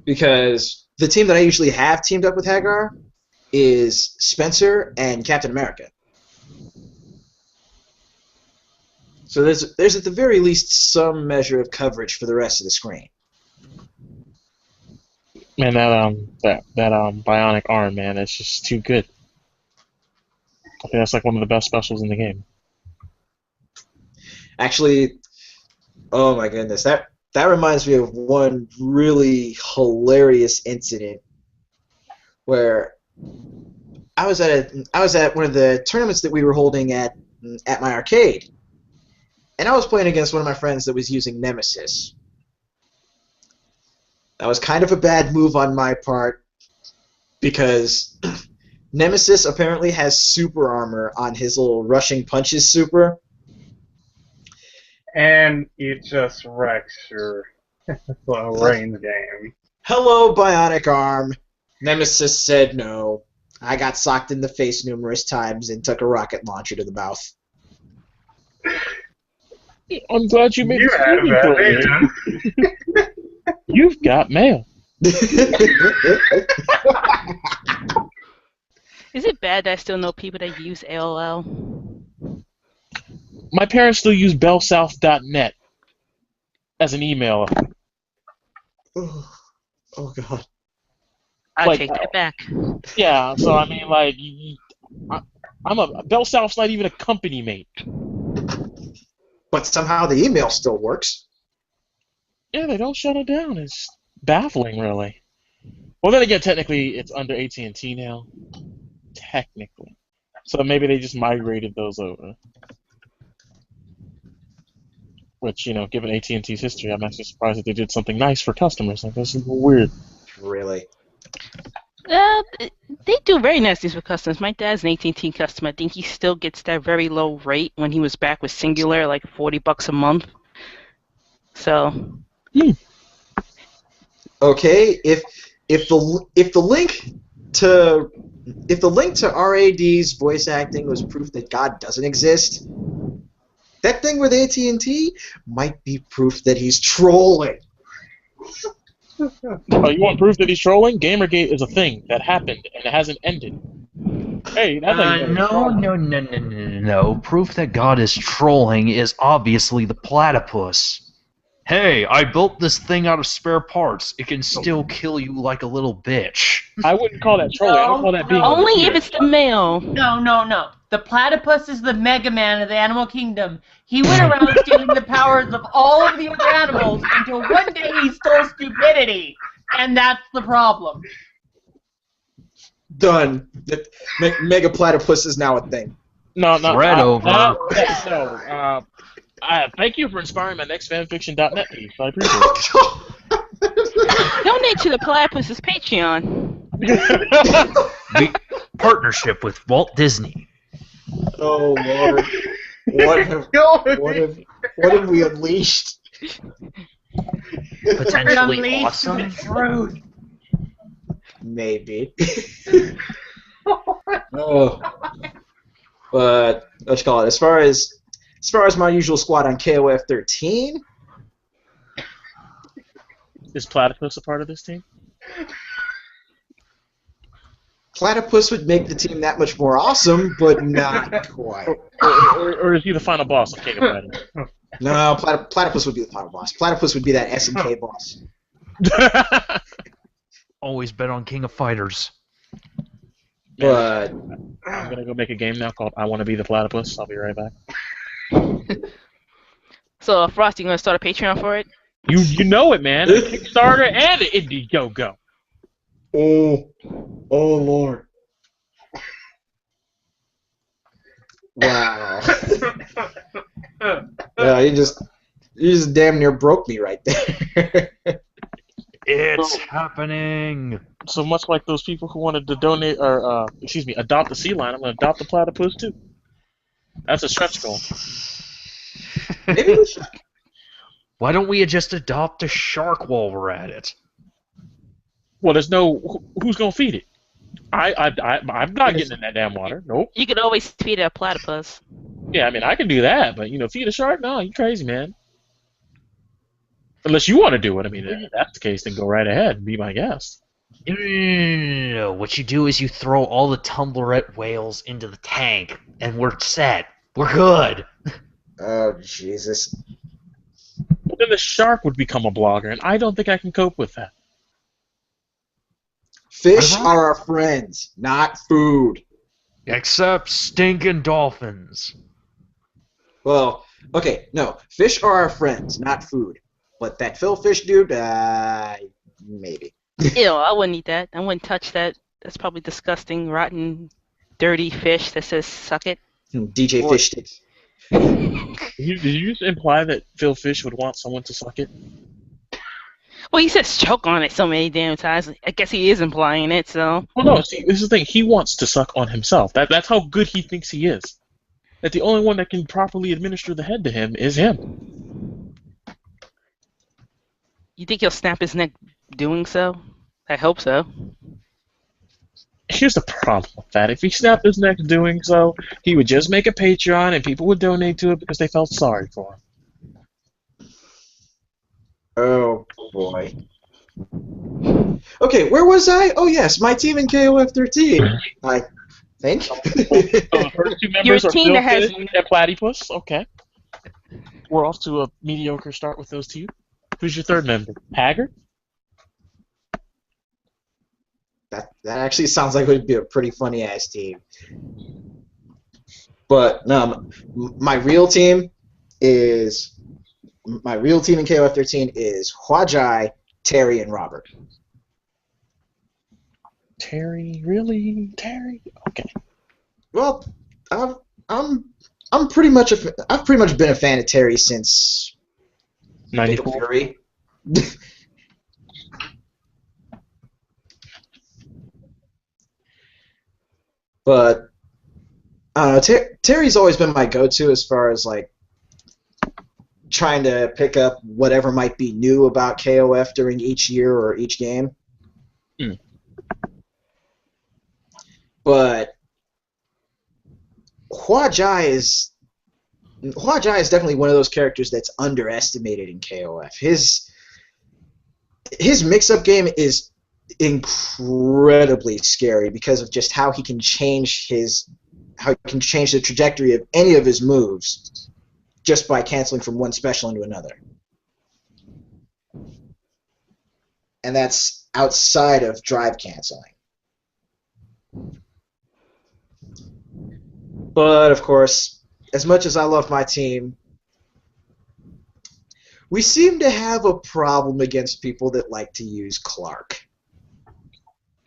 Because the team that I usually have teamed up with Hagar is Spencer and Captain America. So there's at the very least some measure of coverage for the rest of the screen. Man, that bionic arm, man, it's just too good. I think that's like one of the best specials in the game. Actually, oh my goodness, that reminds me of one really hilarious incident where I was at one of the tournaments that we were holding at my arcade, and I was playing against one of my friends that was using Nemesis. That was kind of a bad move on my part, because Nemesis apparently has super armor on his little rushing punches super. And it just wrecks your range game. Hello, bionic arm. Nemesis said no. I got socked in the face numerous times and took a rocket launcher to the mouth. I'm glad you made You had a bad it. vision. You've got mail. Is it bad that I still know people that use AOL? My parents still use bellsouth.net as an email. Oh God. I'll Like, take that back. Yeah, so I mean, like, Bell South's not even a company mate. But somehow the email still works. Yeah, they don't shut it down. It's baffling, really. Well, then again, technically, it's under AT&T now. Technically. So maybe they just migrated those over. Which, given AT&T's history, I'm actually surprised that they did something nice for customers. Like, this is a little weird. Really? They do very nice things for customers. My dad's an AT&T customer. I think he still gets that very low rate when he was back with Singular, like $40 a month. So. Okay, if the link to RAD's voice acting was proof that God doesn't exist, that thing with AT&T might be proof that he's trolling. Oh, you want proof that he's trolling? Gamergate is a thing that happened and it hasn't ended. Hey, that's how you know No. Proof that God is trolling is obviously the platypus. Hey, I built this thing out of spare parts. It can still kill you like a little bitch. I wouldn't call that trolling. I would call that being Only if it's the male. No. The platypus is the Mega Man of the animal kingdom. He went around stealing the powers of all of the other animals until one day he stole stupidity. And that's the problem. Done. Mega Platypus is now a thing. No. Thread over. Thank you for inspiring my next fanfiction.net piece. I appreciate it. Donate to the platypus's Patreon. Partnership with Walt Disney. Oh Lord. What have we unleashed? Potentially awesome. Truth. Maybe. Oh. But let's call it. As far as my usual squad on KOF 13. Is Platypus a part of this team? Platypus would make the team that much more awesome, but not quite. Or is he the final boss of King of Fighters? No, Platypus would be the final boss. Platypus would be that SNK boss. Always bet on King of Fighters. But I'm gonna go make a game now called I Want to Be the Platypus. I'll be right back. So, Frost, you gonna start a Patreon for it? You know it, man. A Kickstarter and an Indiegogo. Oh Lord. Wow. Yeah, you just damn near broke me right there. It's happening. So much like those people who wanted to donate or adopt the sea lion, I'm gonna adopt the platypus too. That's a stretch goal. Maybe we should. Why don't we just adopt a shark while we're at it? Well, there's no who's gonna feed it. I'm not getting in that damn water. Nope. You could always feed a platypus. Yeah, I mean I can do that, but feed a shark? No, you crazy, man. Unless you want to do it. I mean, if that's the case, then go right ahead and be my guest. No. What you do is you throw all the tumblerette whales into the tank, and we're set. We're good. Oh Jesus. But then the shark would become a blogger, and I don't think I can cope with that. Fish are our friends, not food. Except stinking dolphins. Well, okay, no. Fish are our friends, not food. But that Philfish dude, maybe. Ew, I wouldn't eat that. I wouldn't touch that. That's probably disgusting, rotten, dirty fish that says suck it. DJ Fish Sticks. Did you just imply that Phil Fish would want someone to suck it? Well, he says choke on it so many damn times. I guess he is implying it, so. Well, no, see, this is the thing. He wants to suck on himself. That's how good he thinks he is. That the only one that can properly administer the head to him is him. You think he'll snap his neck doing so? I hope so. Here's the problem with that. If he snapped his neck doing so, he would just make a Patreon and people would donate to it because they felt sorry for him. Oh, boy. Okay, where was I? Oh, yes, my team in KOF 13. I think. So the first two members are Phil Fish and Platypus. Okay. We're off to a mediocre start with those two. Who's your third member? Haggard? That actually sounds like it would be a pretty funny ass team. But no, my real team in KOF 13 is Huajai, Terry, and Robert. Terry, really? Terry? Okay. Well, I've pretty much been a fan of Terry since Fatal 94. Fury. But I don't know. Terry's always been my go-to as far as like trying to pick up whatever might be new about KOF during each year or each game. Hmm. But Hua is definitely one of those characters that's underestimated in KOF. His mix-up game is incredibly scary because of just how he can change the trajectory of any of his moves just by canceling from one special into another. And that's outside of drive canceling. But of course, as much as I love my team, we seem to have a problem against people that like to use Clark.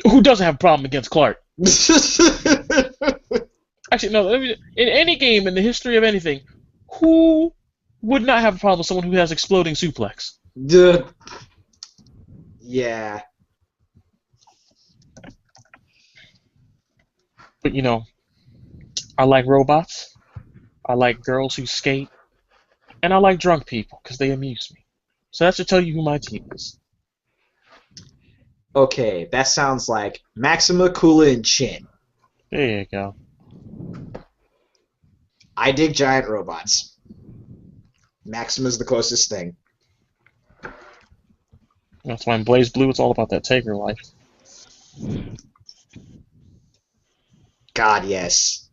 Who doesn't have a problem against Clark? Actually, no. In any game in the history of anything, who would not have a problem with someone who has exploding suplex? Yeah. But I like robots. I like girls who skate, and I like drunk people because they amuse me. So that should tell you who my team is. Okay, that sounds like Maxima, Kula, and Chin. There you go. I dig giant robots. Maxima's the closest thing. That's why in Blaze Blue it's all about that Taker life. God, yes.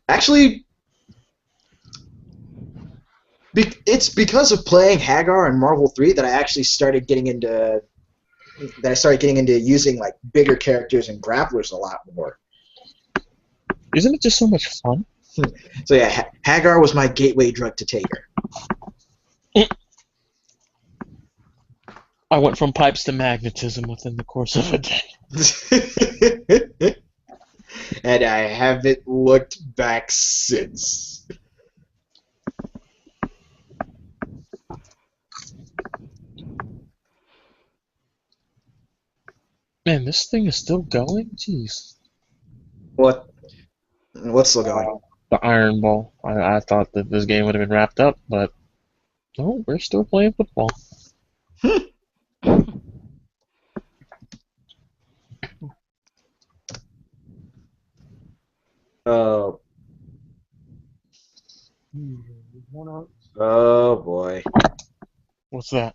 Actually, it's because of playing Hagar in Marvel 3 that I actually started getting into using like bigger characters and grapplers a lot more. Isn't it just so much fun? So yeah, Hagar was my gateway drug to Taker. I went from pipes to magnetism within the course of a day. And I haven't looked back since. Man, this thing is still going? Jeez. What's still going? The Iron Ball. I thought that this game would have been wrapped up, but no, we're still playing football. Oh. Oh boy. What's that?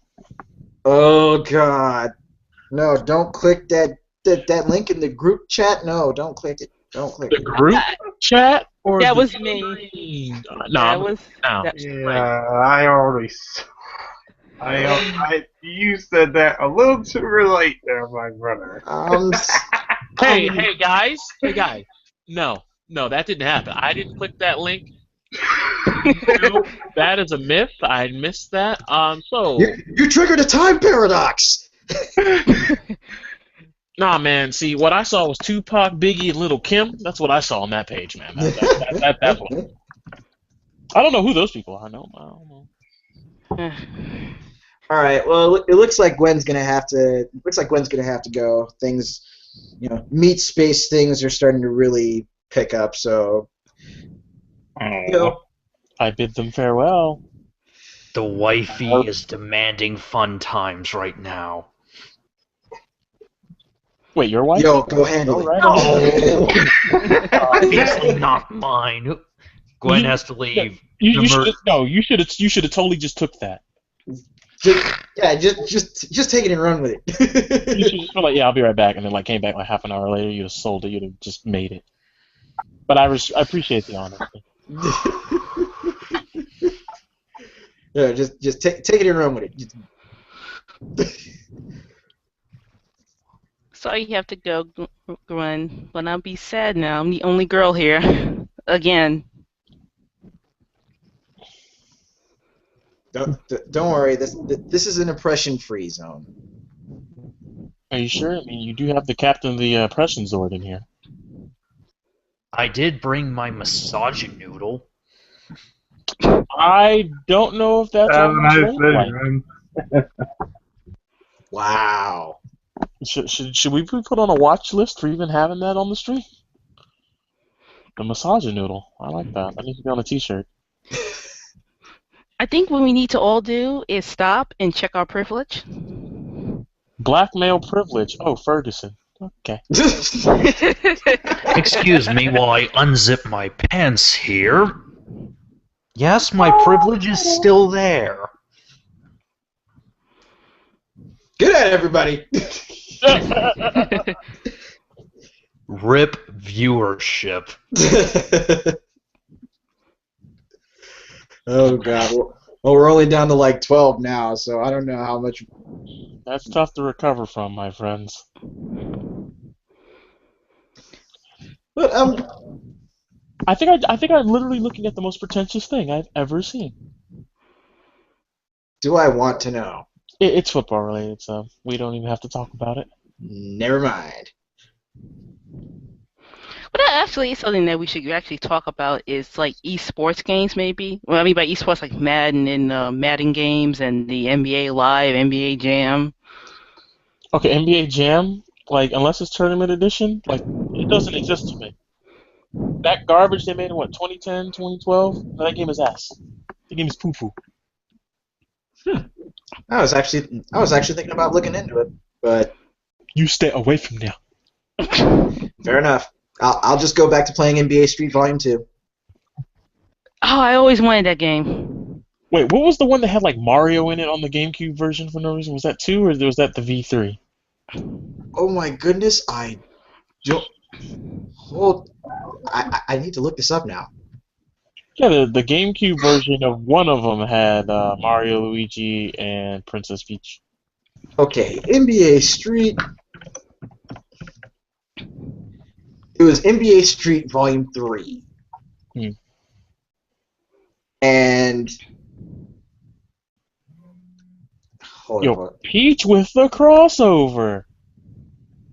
Oh god. No, don't click that link in the group chat. No, don't click it. Don't click The it. group chat? Or That the was me. No, Yeah, I already. You said that a little too late there, my brother. Hey guys. No, that didn't happen. I didn't click that link. No, that is a myth. I missed that. So You triggered a time paradox. Nah, man. See, what I saw was Tupac, Biggie, and Little Kim. That's what I saw on that page, man. That's what. I don't know who those people are. I don't know. All right. Well, it looks like Gwen's gonna have to. Go. Things, meat space things are starting to really pick up. So, I bid them farewell. The wifey is demanding fun times right now. Wait, your wife? Yo, go handle it. Right. Obviously not mine. Gwen has to leave. You should have totally just took that. Just take it and run with it. You should just be like, yeah, I'll be right back, and then came back like half an hour later. You'd have sold it. You'd have just made it. But I appreciate the honesty. Yeah, just take it and run with it. Sorry you have to go, Gwen, but I'll be sad now. I'm the only girl here. Again. Don't worry. This is an oppression-free zone. Are you sure? I mean, you do have the captain of the oppression Zord in here. I did bring my massaging noodle. I don't know if that's Have a on this nice rank day, line. man. Wow. Should we be put on a watch list for even having that on the stream? The massager noodle. I like that. That needs to be on a t-shirt. I think what we need to all do is stop and check our privilege. Black male privilege. Oh, Ferguson. Okay. Excuse me while I unzip my pants here. Yes, my privilege is still there. Good at everybody. Rip viewership. Oh god. Well, we're only down to like 12 now, so I don't know how much. That's tough to recover from, my friends. But I think I'm literally looking at the most pretentious thing I've ever seen. do I want to know? It's football related, so we don't even have to talk about it. Never mind. But that actually is something that we should actually talk about is like esports games, maybe. Well, I mean by esports, like Madden and Madden games and the NBA Live, NBA Jam. Okay, NBA Jam, like, unless it's tournament edition, like, it doesn't exist to me. That garbage they made in, 2010, 2012? No, that game is ass. The game is poo-poo. I was actually thinking about looking into it, but You stay away from there. fair enough. I'll just go back to playing NBA Street Volume 2. Oh, I always wanted that game. Wait, what was the one that had, like, Mario in it on the GameCube version for no reason? Was that 2 or was that the V3? Oh my goodness, I don't. Hold. I need to look this up now. Yeah, the GameCube version of one of them had Mario, Luigi, and Princess Peach. Okay, NBA Street. It was NBA Street Volume 3. Hmm. And hold Yo, on. Peach with the crossover.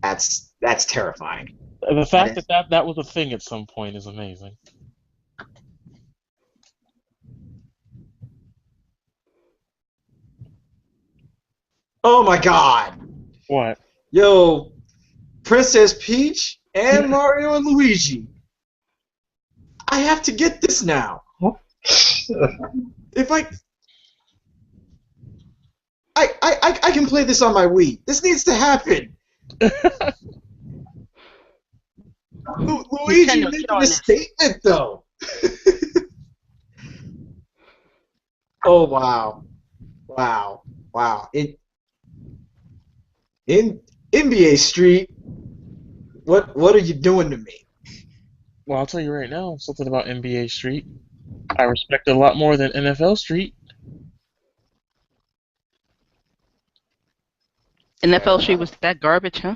That's terrifying. The fact that was a thing at some point is amazing. Oh my god. What? Yo, Princess Peach and Mario and Luigi. I have to get this now. If I can play this on my Wii. This needs to happen. Luigi Nintendo, making get on a this. statement though. Oh wow. Wow. In NBA Street, what are you doing to me? Well, I'll tell you right now, something about NBA Street. I respect it a lot more than NFL Street. NFL Street was that garbage, huh?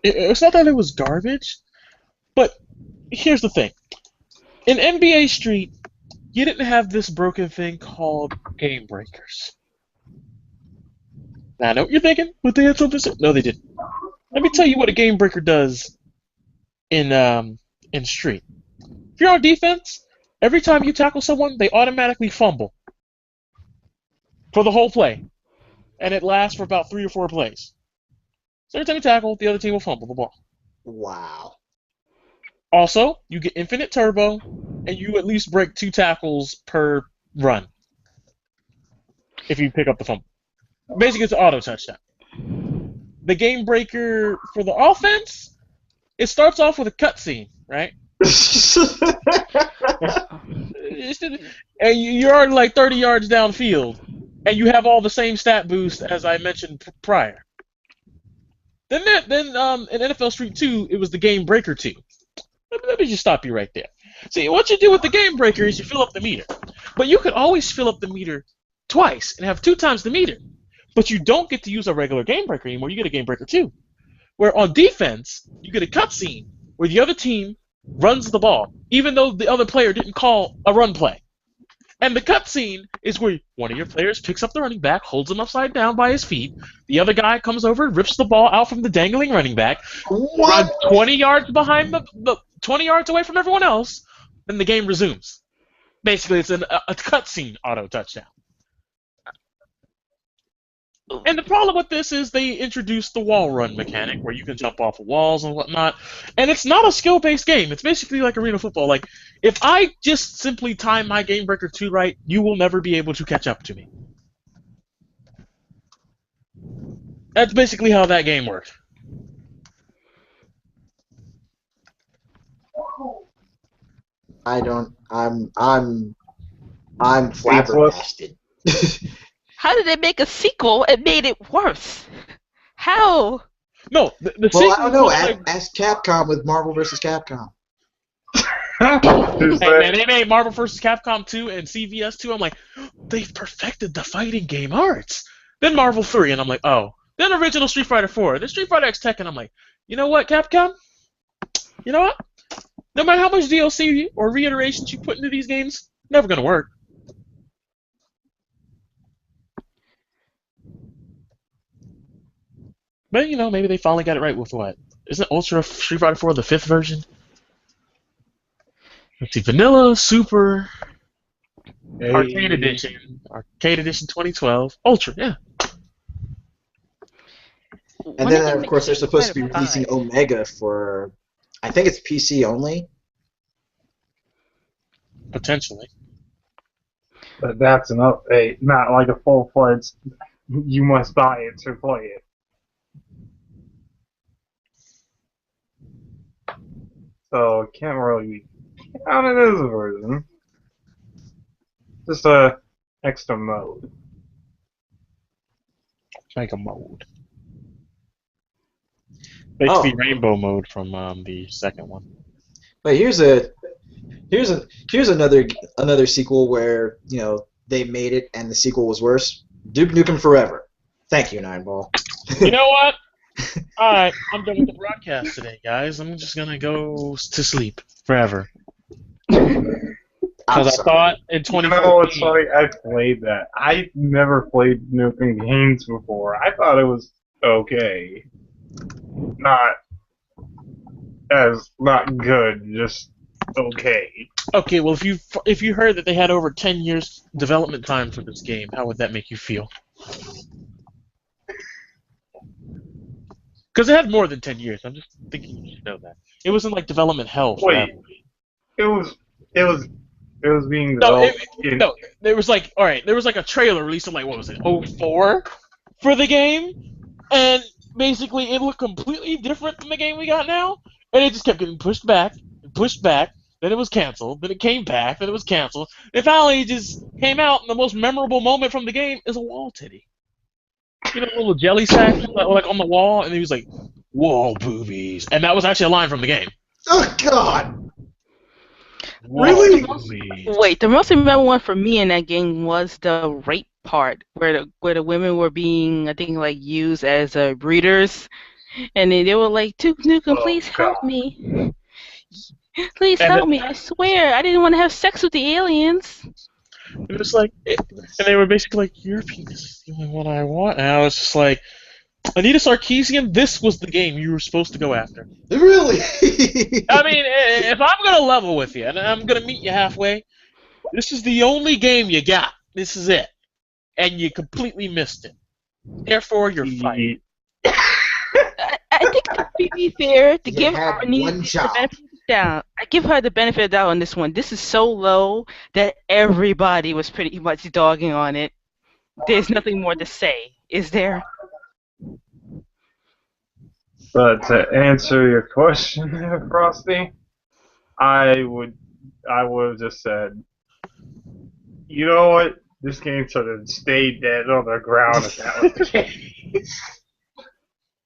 It's not that it was garbage, but here's the thing. In NBA Street, you didn't have this broken thing called game breakers. Now, I know what you're thinking, but they had something. No, they didn't. Let me tell you what a game breaker does in Street. If you're on defense, every time you tackle someone, they automatically fumble for the whole play, and it lasts for about 3 or 4 plays. So every time you tackle, the other team will fumble the ball. Wow. Also, you get infinite turbo, and you at least break 2 tackles per run if you pick up the fumble. Basically, it's an auto touchdown. The game breaker for the offense, it starts off with a cutscene, right? And you're already like 30 yards downfield, and you have all the same stat boost as I mentioned prior. Then in NFL Street 2, it was the Game Breaker 2. Let me just stop you right there. See, what you do with the Game Breaker is you fill up the meter. But you could always fill up the meter twice and have 2 times the meter. But you don't get to use a regular Game Breaker anymore. You get a Game Breaker 2. Where on defense, you get a cutscene where the other team runs the ball, even though the other player didn't call a run play. And the cutscene is where one of your players picks up the running back, holds him upside down by his feet. The other guy comes over, rips the ball out from the dangling running back, runs 20 yards behind the 20 yards away from everyone else, then the game resumes. Basically, it's a cutscene auto touchdown. And the problem with this is they introduced the wall run mechanic where you can jump off of walls and whatnot. And it's not a skill-based game. It's basically like arena football. Like, if I just simply time my Game Breaker 2 right, you will never be able to catch up to me. That's basically how that game works. I'm flabbergasted. How did they make a sequel and made it worse? How? No, the Well, I sequel don't know. was like, Ask Capcom with Marvel vs. Capcom. It's hey, like- man, they made Marvel vs. Capcom 2 and CVS 2. I'm like, they've perfected the fighting game arts. Then Marvel 3, and I'm like, oh. Then original Street Fighter 4. Then Street Fighter X Tekken, I'm like, you know what, Capcom? You know what? No matter how much DLC or reiterations you put into these games, never gonna work. But, you know, maybe they finally got it right with what? Isn't Ultra Street Fighter 4 the 5th version? Let's see, Vanilla, Super, Arcade Edition 2012, Ultra, yeah. And then, of course, they're supposed to be releasing Omega for, I think it's PC only. Potentially. But that's an update, not like a full-fledged, you must buy it to play it. So, it can't really be counted as a version. Just a extra mode. Like a mode. Basically, Oh. Rainbow mode from the second one. But here's another sequel where they made it and the sequel was worse. Duke Nukem Forever. Thank you, Nineball. You know what? Alright, I'm done with the broadcast today, guys. I'm just gonna go to sleep forever. Because I thought in You know what's 2014... funny? I played that. I never played Nukem games before. I thought it was okay. Not good, just okay. Okay, well, if you heard that they had over 10 years development time for this game, how would that make you feel? Because it had more than 10 years. I'm just thinking you should know that. It was in like development hell forever. Wait, it was being No, developed. there was like, alright, there was like a trailer released in like, what was it, '04 for the game, and basically it looked completely different than the game we got now, and it just kept getting pushed back, then it was canceled, then it came back, then it was canceled, and finally it just came out, and the most memorable moment from the game is a wall titty. You know, a little jelly sack, like on the wall, and he was like, wall boobies, and that was actually a line from the game. Oh, God! Really? Wait, the most memorable one for me in that game was the rape part, where the women were being, I think, like used as breeders, and they were like, "Duke Nukem, please help me, please help me! I swear, I didn't want to have sex with the aliens." It was like, and they were basically like, "Your penis is the only one I want," and I was just like, Anita Sarkeesian, this was the game you were supposed to go after. Really? I mean, if I'm going to level with you, and I'm going to meet you halfway, this is the only game you got. This is it. And you completely missed it. Therefore, you're fired. I think to be fair, to give her one the benefit job. of the doubt, I give her the benefit of the doubt on this one. This is so low that everybody was pretty much dogging on it. There's nothing more to say, is there? But to answer your question there, Frosty, I would have just said, you know what? This game should have stayed dead on the ground if that was the case.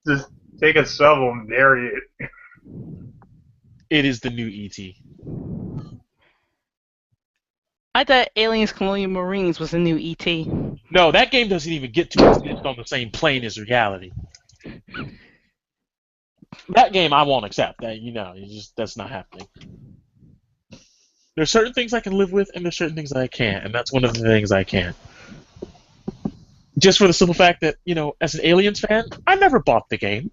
Just take a shovel and bury it. It is the new E.T. I thought Aliens Colonial Marines was a new E.T. No, that game doesn't even get to exist on the same plane as reality. That game I won't accept. That's not happening. There's certain things I can live with, and there's certain things I can't, and that's one of the things I can't. Just for the simple fact that, as an Aliens fan, I never bought the game.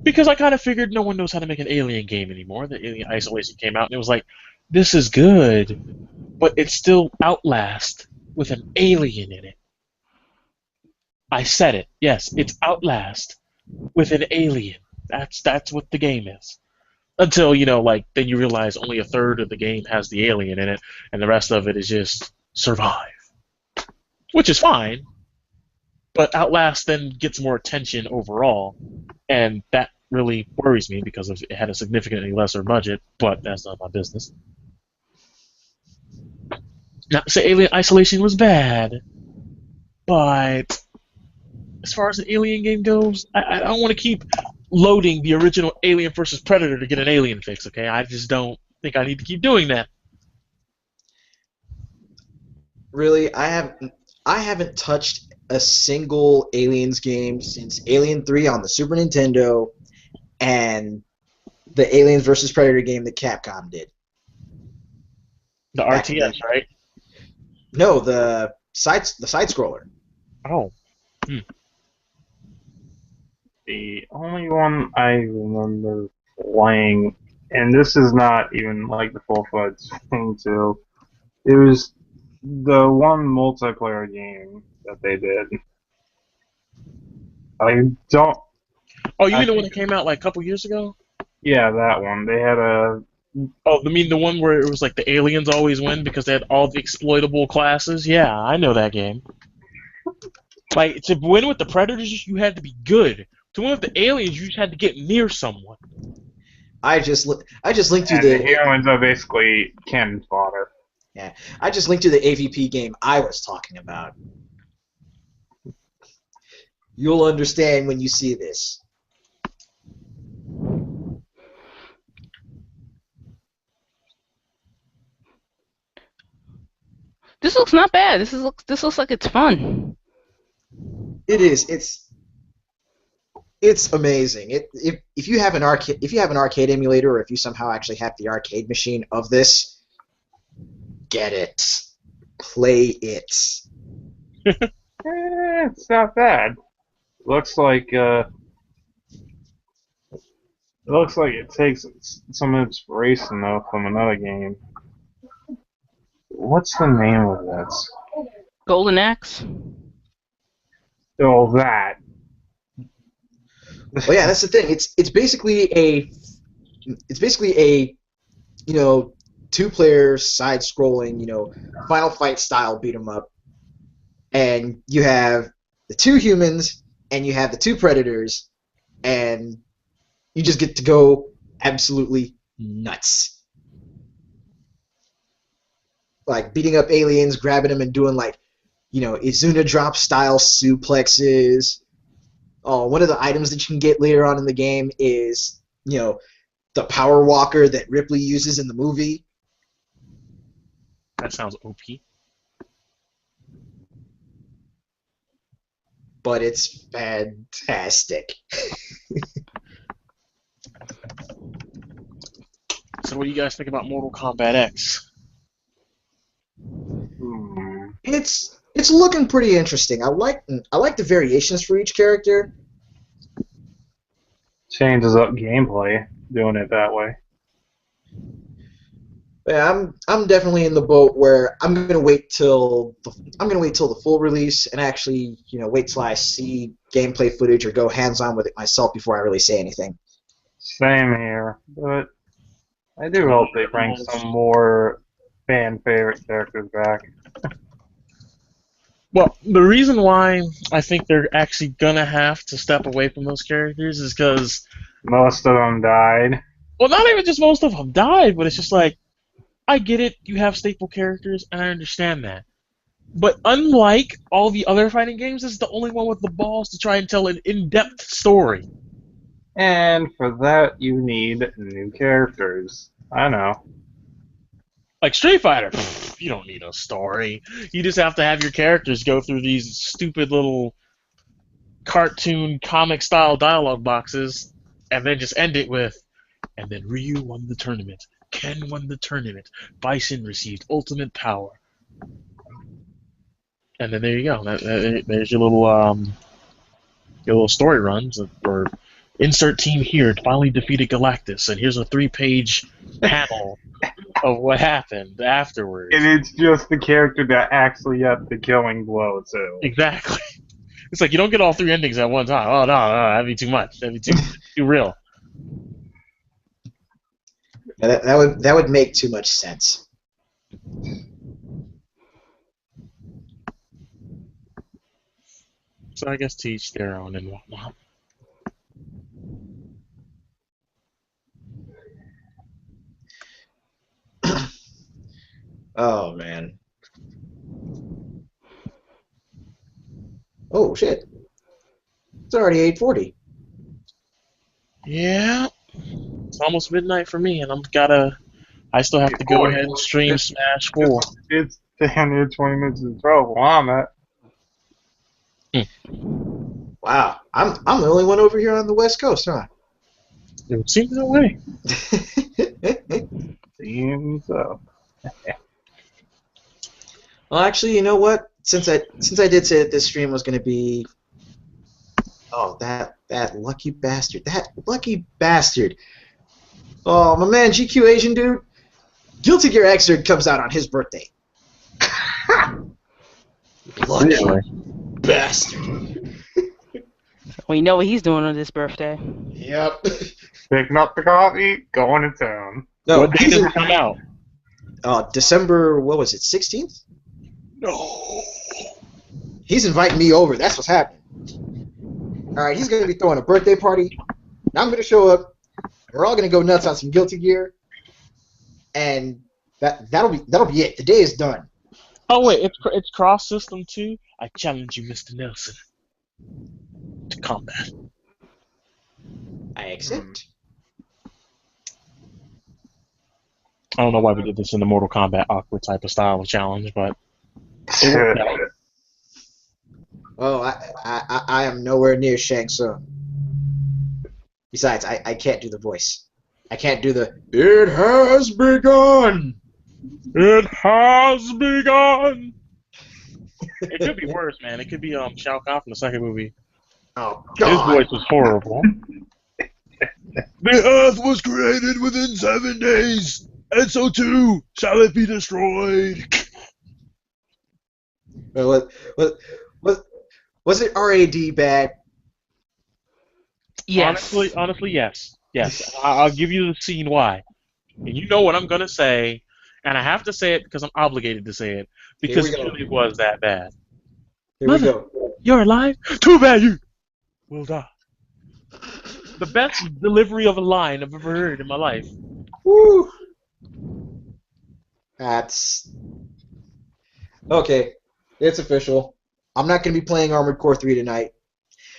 Because I kind of figured no one knows how to make an Alien game anymore. The Alien Isolation came out, and it was like, this is good, but it's still Outlast with an alien in it. I said it. Yes, it's Outlast with an alien. That's what the game is. Until, then you realize only a third of the game has the alien in it, and the rest of it is just survive. Which is fine, but Outlast then gets more attention overall, and that really worries me because it had a significantly lesser budget, but that's not my business. Not to say Alien Isolation was bad, but as far as an Alien game goes, I don't want to keep loading the original Alien versus Predator to get an Alien fix, okay? I just don't think I need to keep doing that. Really, I haven't touched a single Aliens game since Alien 3 on the Super Nintendo and the Aliens versus Predator game that Capcom did. The Back in RTS, right? No, the side scroller. Oh. The only one I remember playing, and this is not even like the full-fledged thing too, it was the one multiplayer game that they did. I don't. Oh, you I mean the one think- that came out like a couple years ago? Yeah, that one. They had a. Oh, you mean the one where it was like the aliens always win because they had all the exploitable classes? Yeah, I know that game. Like, to win with the Predators, you had to be good. To win with the aliens, you just had to get near someone. I just linked to And the humans are basically cannon fodder. I just linked to the AVP game I was talking about. You'll understand when you see this. This looks not bad. This looks like it's fun. It is. It's amazing. If you have an arcade emulator, or if you somehow actually have the arcade machine of this, get it. Play it. It's not bad. Looks like it takes some inspiration though from another game. What's the name of this? Golden Axe. Oh, that. Well, yeah, that's the thing. It's basically a two-player side-scrolling Final Fight style beat 'em up, and you have the two humans and you have the two predators, and you just get to go absolutely nuts. Like beating up aliens, grabbing them, and doing Izuna drop style suplexes. Oh, one of the items that you can get later on in the game is the power walker that Ripley uses in the movie. That sounds OP. But it's fantastic. So what do you guys think about Mortal Kombat X? It's looking pretty interesting. I like the variations for each character. Changes up gameplay doing it that way. Yeah, I'm definitely in the boat where I'm gonna wait till the full release and actually wait till I see gameplay footage or go hands-on with it myself before I really say anything. Same here, but I do hope they bring some more fan favorite characters back. Well, the reason why I think they're actually gonna have to step away from those characters is because Most of them died. well, not even just most of them died, but it's just like, I get it, you have staple characters, and I understand that. But unlike all the other fighting games, this is the only one with the balls to try and tell an in-depth story. And for that, you need new characters. I know. Like Street Fighter, pfft, you don't need a story. You just have to have your characters go through these stupid little cartoon comic-style dialogue boxes, and then just end it with, and then Ryu won the tournament. Ken won the tournament. Bison received ultimate power. And then there you go. There's your little story runs, or insert team here finally defeated Galactus, and here's a 3-page panel of what happened afterwards. And it's just the character that actually got the killing blow too. Exactly. It's like you don't get all 3 endings at one time. Oh no, that'd be too much. That'd be too real. Yeah, that would make too much sense. So I guess to each their own and whatnot. Oh man. Oh shit. It's already 8:40. Yeah. It's almost midnight for me, and I still have to go ahead and stream Smash 4. It's 20 minutes of trouble. I'm at. Wow. I'm the only one over here on the West Coast, huh? It would seem that way. Seems so. Well, actually, you know what? Since I did say that this stream was going to be, that lucky bastard, Oh, my man, GQ Asian dude, Guilty Gear Xrd comes out on his birthday. Lucky bastard. We know what he's doing on his birthday. Yep. Picking up the coffee, going to town. No, What day does it come out? December, what was it, 16th? No. He's inviting me over. That's what's happening. All right, he's going to be throwing a birthday party. I'm going to show up. We're all going to go nuts on some Guilty Gear, and that'll be it. The day is done. Oh wait, it's cross system too. I challenge you, Mr. Nelson, to combat. I accept. I don't know why we did this in the Mortal Kombat awkward type of style of challenge, but it worked out. Oh, I am nowhere near Shang Tsung. Besides, I can't do the voice. I can't do the "It has begun." It has begun. It could be worse, man. It could be Shao Kahn from the second movie. Oh His God! voice was horrible. The Earth was created within 7 days, and so too shall it be destroyed. Was it RAD bad? Yes. Honestly, yes. Yes. I'll give you the scene why. And you know what I'm going to say, and I have to say it because I'm obligated to say it, because it really was that bad. Here we go. You're alive? Too bad you will die. The best delivery of a line I've ever heard in my life. Woo! That's okay. It's official. I'm not going to be playing Armored Core 3 tonight.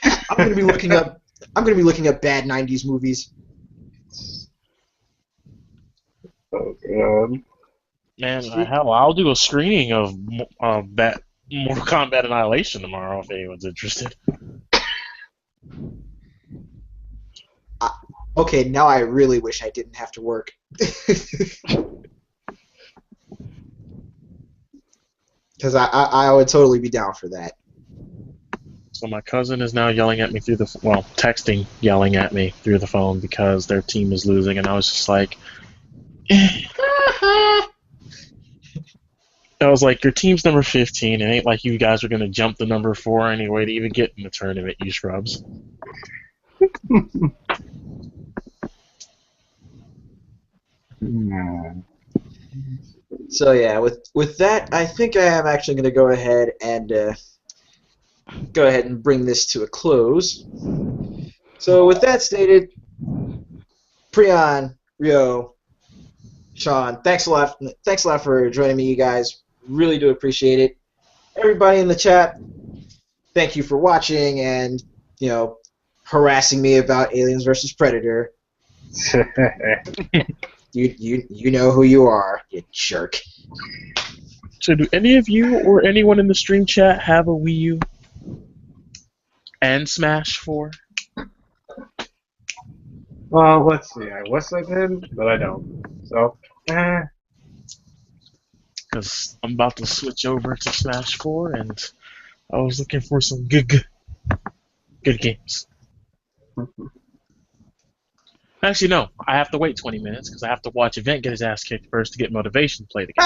I'm going to be looking up bad '90s movies. Oh God. Man, hell, I'll do a screening of Mortal Kombat Annihilation tomorrow if anyone's interested. Okay, now I really wish I didn't have to work. Because I would totally be down for that. So my cousin is now yelling at me texting, yelling at me through the phone because their team is losing, and I was just like, I was like, your team's number 15. It ain't like you guys are gonna jump the number 4 anyway to even get in the tournament, you scrubs. So yeah, with that, I think I am actually going to go ahead and bring this to a close. So with that stated, Prion, Rio, Sean, thanks a lot for joining me, you guys. Really do appreciate it. Everybody in the chat, thank you for watching and harassing me about Aliens vs. Predator. You know who you are, you jerk. So do any of you or anyone in the stream chat have a Wii U and Smash 4? Well, let's see. I wish I did, but I don't. So, Because I'm about to switch over to Smash 4, and I was looking for some good games. Actually, no. I have to wait 20 minutes because I have to watch Event get his ass kicked first to get motivation to play the game.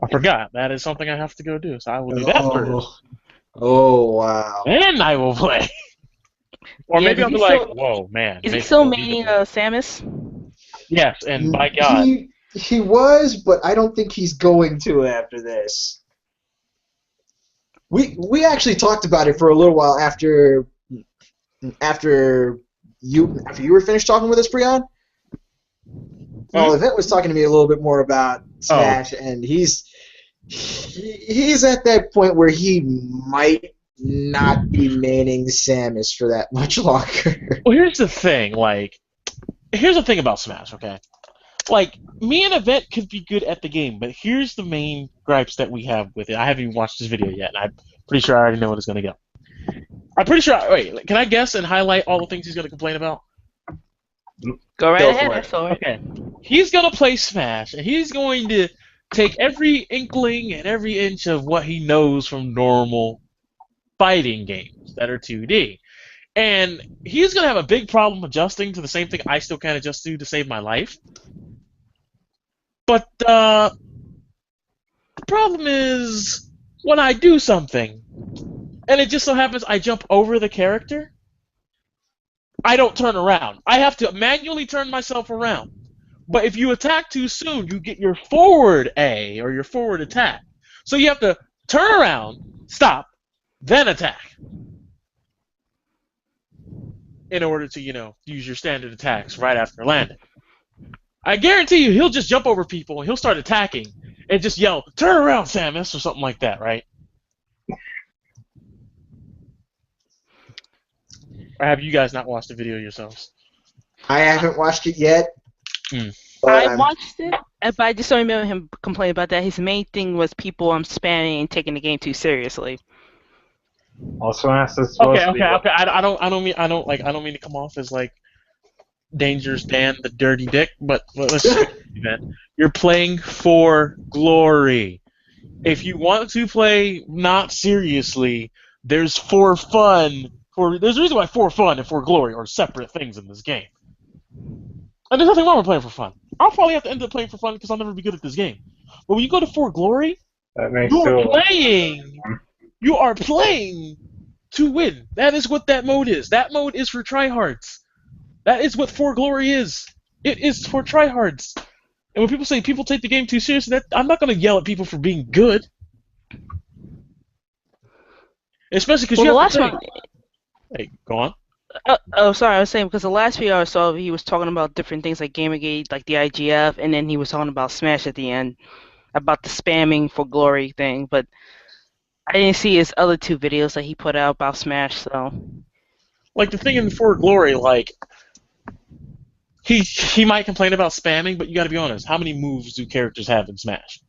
I forgot. That is something I have to go do, so I will do that first. Oh, wow. Then I will play. Or Yeah, maybe I'll be like, whoa, man. Is he maybe still I don't need to maining play. Samus? Yes, and by God. He was, but I don't think he's going to after this. We actually talked about it for a little while after you were finished talking with us, Brian. Well, Event was talking to me a little bit more about Smash, and he's at that point where he might not be maining Samus for that much longer. Well, here's the thing. Here's the thing about Smash, okay? Me and Event could be good at the game, but here's the main gripes that we have with it. I haven't even watched this video yet, and I'm pretty sure I already know what it's going to go. I'm pretty sure... Wait, can I guess and highlight all the things he's going to complain about? Go right Go ahead, for it. that's all right. Okay. He's going to play Smash, and he's going to take every inkling and every inch of what he knows from normal fighting games that are 2D. And he's going to have a big problem adjusting to the same thing I still can't adjust to save my life. But the problem is when I do something, and it just so happens I jump over the character, I don't turn around. I have to manually turn myself around. But if you attack too soon, you get your forward A, or your forward attack. So you have to turn around, stop, then attack. In order to, use your standard attacks right after landing. I guarantee you he'll just jump over people and he'll start attacking and just yell, "Turn around, Samus," or something like that, right? Or have you guys not watched the video yourselves? I haven't watched it yet. I watched it, but I just don't remember him complaining about that. His main thing was people spamming and taking the game too seriously. Also, Smash is supposed to be. Okay. I don't mean to come off as Dangerous Dan the dirty dick, but let's just man. You're playing for glory. If you want to play not seriously, there's for fun. There's a reason why for fun and for glory are separate things in this game. And there's nothing wrong with playing for fun. I'll probably have to end up playing for fun because I'll never be good at this game. But when you go to for glory, you are playing to win. That is what that mode is. That mode is for tryhards. That is what For Glory is. It is for tryhards. And when people say people take the game too seriously, I'm not going to yell at people for being good. Especially because you have to think. Hey, go on. Sorry, I was saying because the last video I saw, he was talking about different things like Gamergate, like the IGF, and then he was talking about Smash at the end, about the spamming for glory thing, but I didn't see his other two videos that he put out about Smash, so... The thing in For Glory, he might complain about spamming, but you gotta be honest, how many moves do characters have in Smash?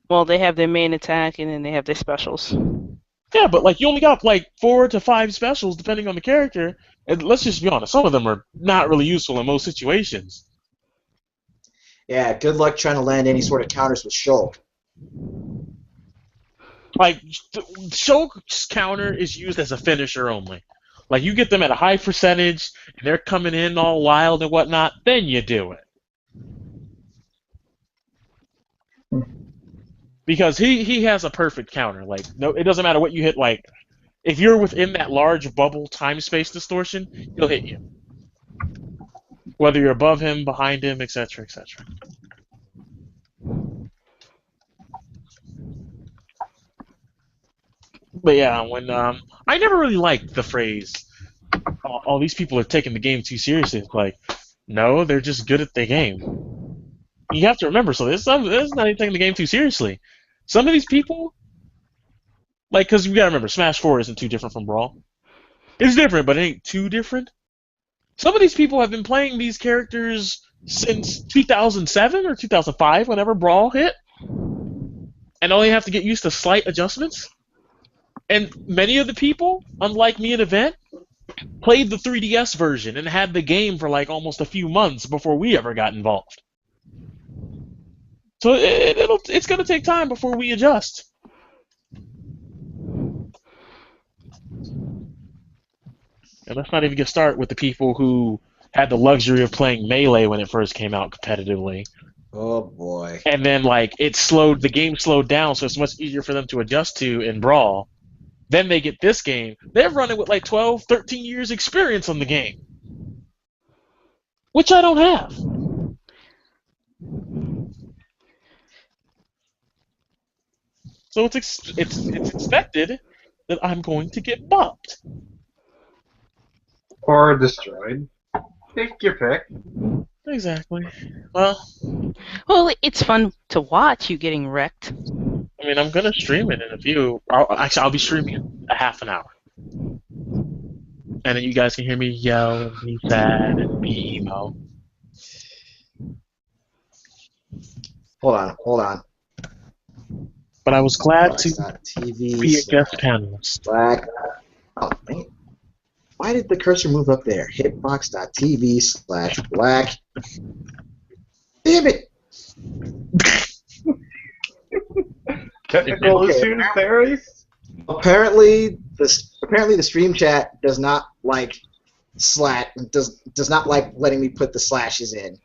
Well, they have their main attack, and then they have their specials. Yeah, but you only got 4 to 5 specials depending on the character, and let's just be honest, some of them are not really useful in most situations. Yeah, good luck trying to land any sort of counters with Shulk. Shulk's counter is used as a finisher only. You get them at a high percentage, and they're coming in all wild and whatnot, then you do it. Because he has a perfect counter. No, it doesn't matter what you hit. If you're within that large bubble time-space distortion, he'll hit you. Whether you're above him, behind him, etc., etc. But yeah, when I never really liked the phrase, all these people are taking the game too seriously. It's no, they're just good at the game. You have to remember, so this is not even taking the game too seriously. Some of these people, because you gotta remember, Smash 4 isn't too different from Brawl. It's different, but it ain't too different. Some of these people have been playing these characters since 2007 or 2005, whenever Brawl hit, and only have to get used to slight adjustments. And many of the people, unlike me and Event, played the 3DS version and had the game for almost a few months before we ever got involved. So it's going to take time before we adjust. And let's not even get started with the people who had the luxury of playing Melee when it first came out competitively. Oh boy. And then the game slowed down, so it's much easier for them to adjust to in Brawl. Then they get this game. They're running with 12, 13 years experience on the game. Which I don't have. So it's expected that I'm going to get bumped. Or destroyed. Pick your pick. Exactly. Well, it's fun to watch you getting wrecked. I mean, I'm gonna stream it in a few. I'll be streaming a half an hour, and then you guys can hear me yell and be sad and be emo. Hold on. But I was glad to TV be a guest panelist. Black. Oh man, why did the cursor move up there? Hitbox.tv/black. Damn it! Technical issues, Terry's? Apparently the stream chat does not like does not like letting me put the slashes in.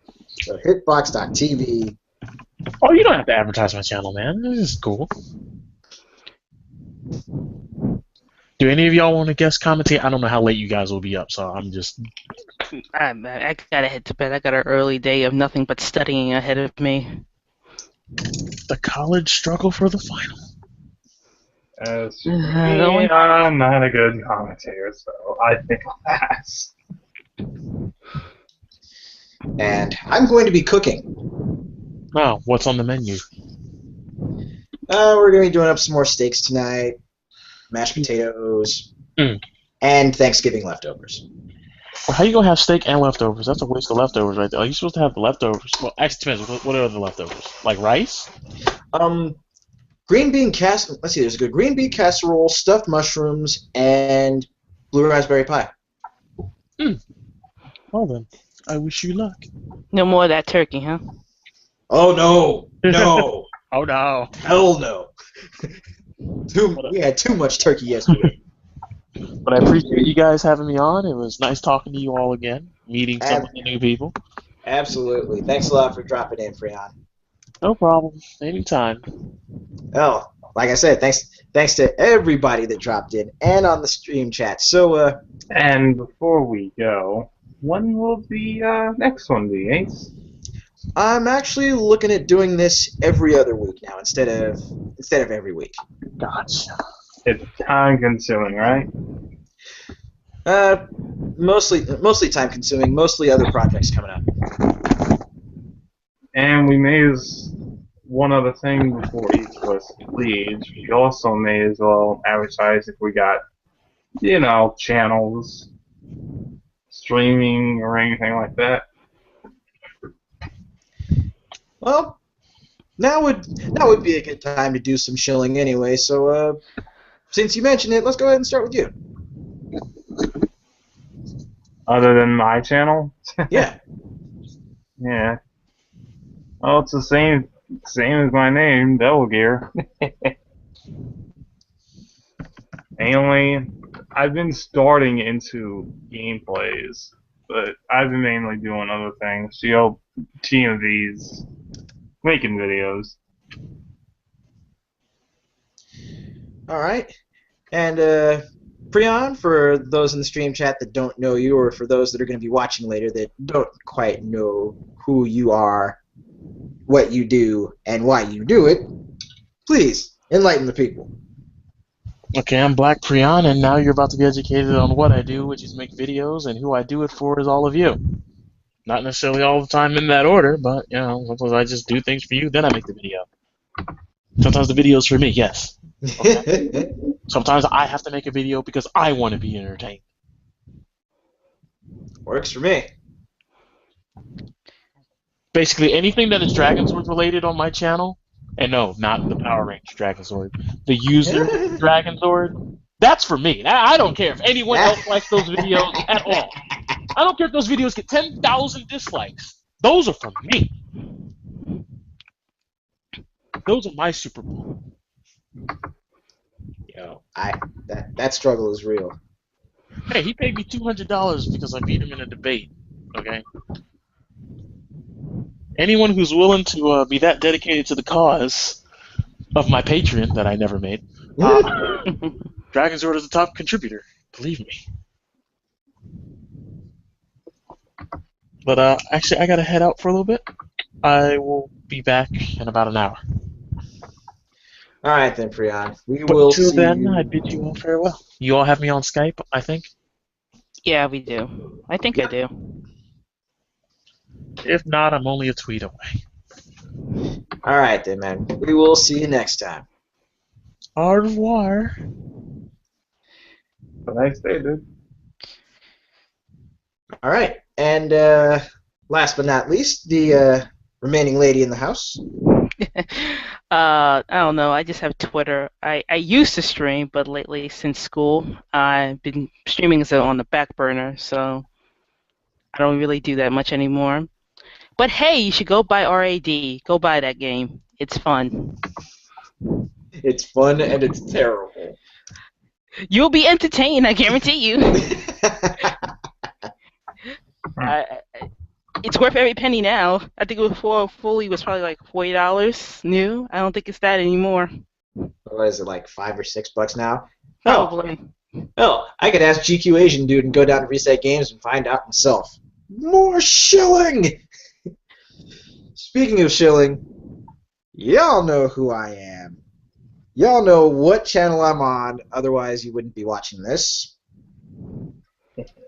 So hitbox.tv. Oh, you don't have to advertise my channel, man. This is cool. Do any of y'all want to guest commentate? I don't know how late you guys will be up, so I'm just... I gotta head to bed. I got an early day of nothing but studying ahead of me. The college struggle for the final. As for me, I'm not a good commentator, so I think I'll pass. And I'm going to be cooking. Oh, what's on the menu? We're going to be doing up some more steaks tonight, mashed potatoes, and Thanksgiving leftovers. Well, how you gonna have steak and leftovers? That's a waste of leftovers right there. Are you supposed to have the leftovers? Well, actually, depends. What are the leftovers? Like rice? Green bean casserole. Let's see. There's a good green bean casserole, stuffed mushrooms, and blue raspberry pie. Well then, I wish you luck. No more of that turkey, huh? Oh no! No! Oh no! Hell no! We had too much turkey yesterday. But I appreciate you guys having me on. It was nice talking to you all again, meeting some of the new people. Absolutely. Thanks a lot for dropping in, Freon. No problem. Anytime. Oh, like I said, thanks to everybody that dropped in and on the stream chat. So, And before we go, when will the next one be, Ace? I'm actually looking at doing this every other week now instead of every week. Gotcha. It's time consuming, right? Mostly time consuming. Mostly other projects coming up. And we may as one other thing before each of us leaves. We also may as well advertise if we got, channels, streaming or anything like that. Well, now would be a good time to do some shilling anyway. So, since you mentioned it, let's go ahead and start with you. Other than my channel? Yeah. Yeah. Oh, it's the same as my name, Devil Gear. Mainly, I've been starting into gameplays, but I've been mainly doing other things. TMVs, making videos. All right. And Prion, for those in the stream chat that don't know you, or for those that are going to be watching later that don't quite know who you are, what you do, and why you do it, please enlighten the people. Okay, I'm Black Prion, and now you're about to be educated on what I do, which is make videos, and who I do it for is all of you. Not necessarily all the time in that order, but, sometimes I just do things for you, then I make the video. Sometimes the video's for me, yes. Okay. Sometimes I have to make a video because I want to be entertained. Works for me. Basically, anything that is Dragon Sword related on my channel, and no, not the Power Rangers Dragon Sword, the user Dragon Sword, that's for me. I don't care if anyone else likes those videos at all. I don't care if those videos get 10,000 dislikes. Those are for me. Those are my Super Bowl. That struggle is real. Hey, he paid me $200 because I beat him in a debate. Okay. Anyone who's willing to be that dedicated to the cause of my Patreon that I never made, Dragon's Sword is a top contributor. Believe me. But actually, I gotta head out for a little bit. I will be back in about an hour. All right then, Priyan. We But will until see then, you. I bid you all farewell. You all have me on Skype, I think. Yeah, we do. I think I do. If not, I'm only a tweet away. All right then, man. We will see you next time. Au revoir. Have a nice day, dude. All right, and last but not least, the remaining lady in the house. I don't know. I just have Twitter. I used to stream, but lately, since school, I've been streaming on the back burner, so I don't really do that much anymore. But hey, you should go buy RAD. Go buy that game. It's fun. It's fun and it's terrible. You'll be entertained, I guarantee you. It's worth every penny now. I think it was fully was probably like $40 new. I don't think it's that anymore. What is it, like $5 or $6 now? Probably. Oh, I could ask GQ Asian dude and go down to Reset Games and find out myself. More shilling! Speaking of shilling, y'all know who I am. Y'all know what channel I'm on, otherwise you wouldn't be watching this.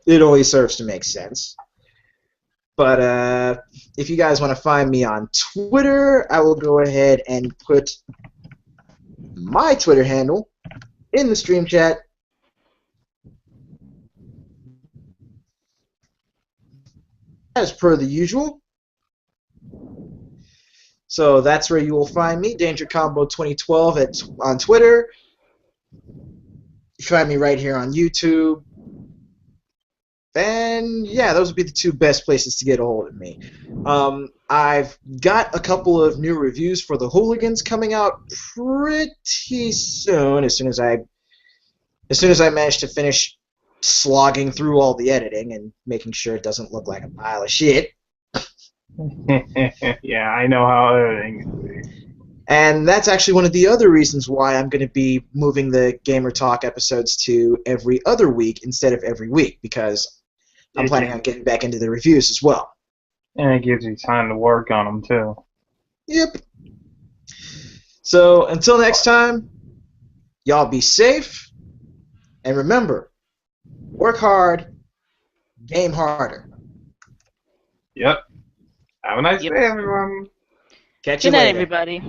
It only serves to make sense. But if you guys want to find me on Twitter, I will go ahead and put my Twitter handle in the stream chat. As per the usual. So that's where you will find me, Danger Combo 2012 on Twitter. You find me right here on YouTube. And yeah, those would be the two best places to get a hold of me. I've got a couple of new reviews for the Hooligans coming out pretty soon. As soon as I manage to finish slogging through all the editing and making sure it doesn't look like a pile of shit. Yeah, I know how everything is. And that's actually one of the other reasons why I'm going to be moving the Gamer Talk episodes to every other week instead of every week, because I'm planning on getting back into the reviews as well. And it gives you time to work on them, too. Yep. So until next time, y'all be safe, and remember, work hard, game harder. Yep. Have a nice day, everyone. Catch you Good night, later. everybody.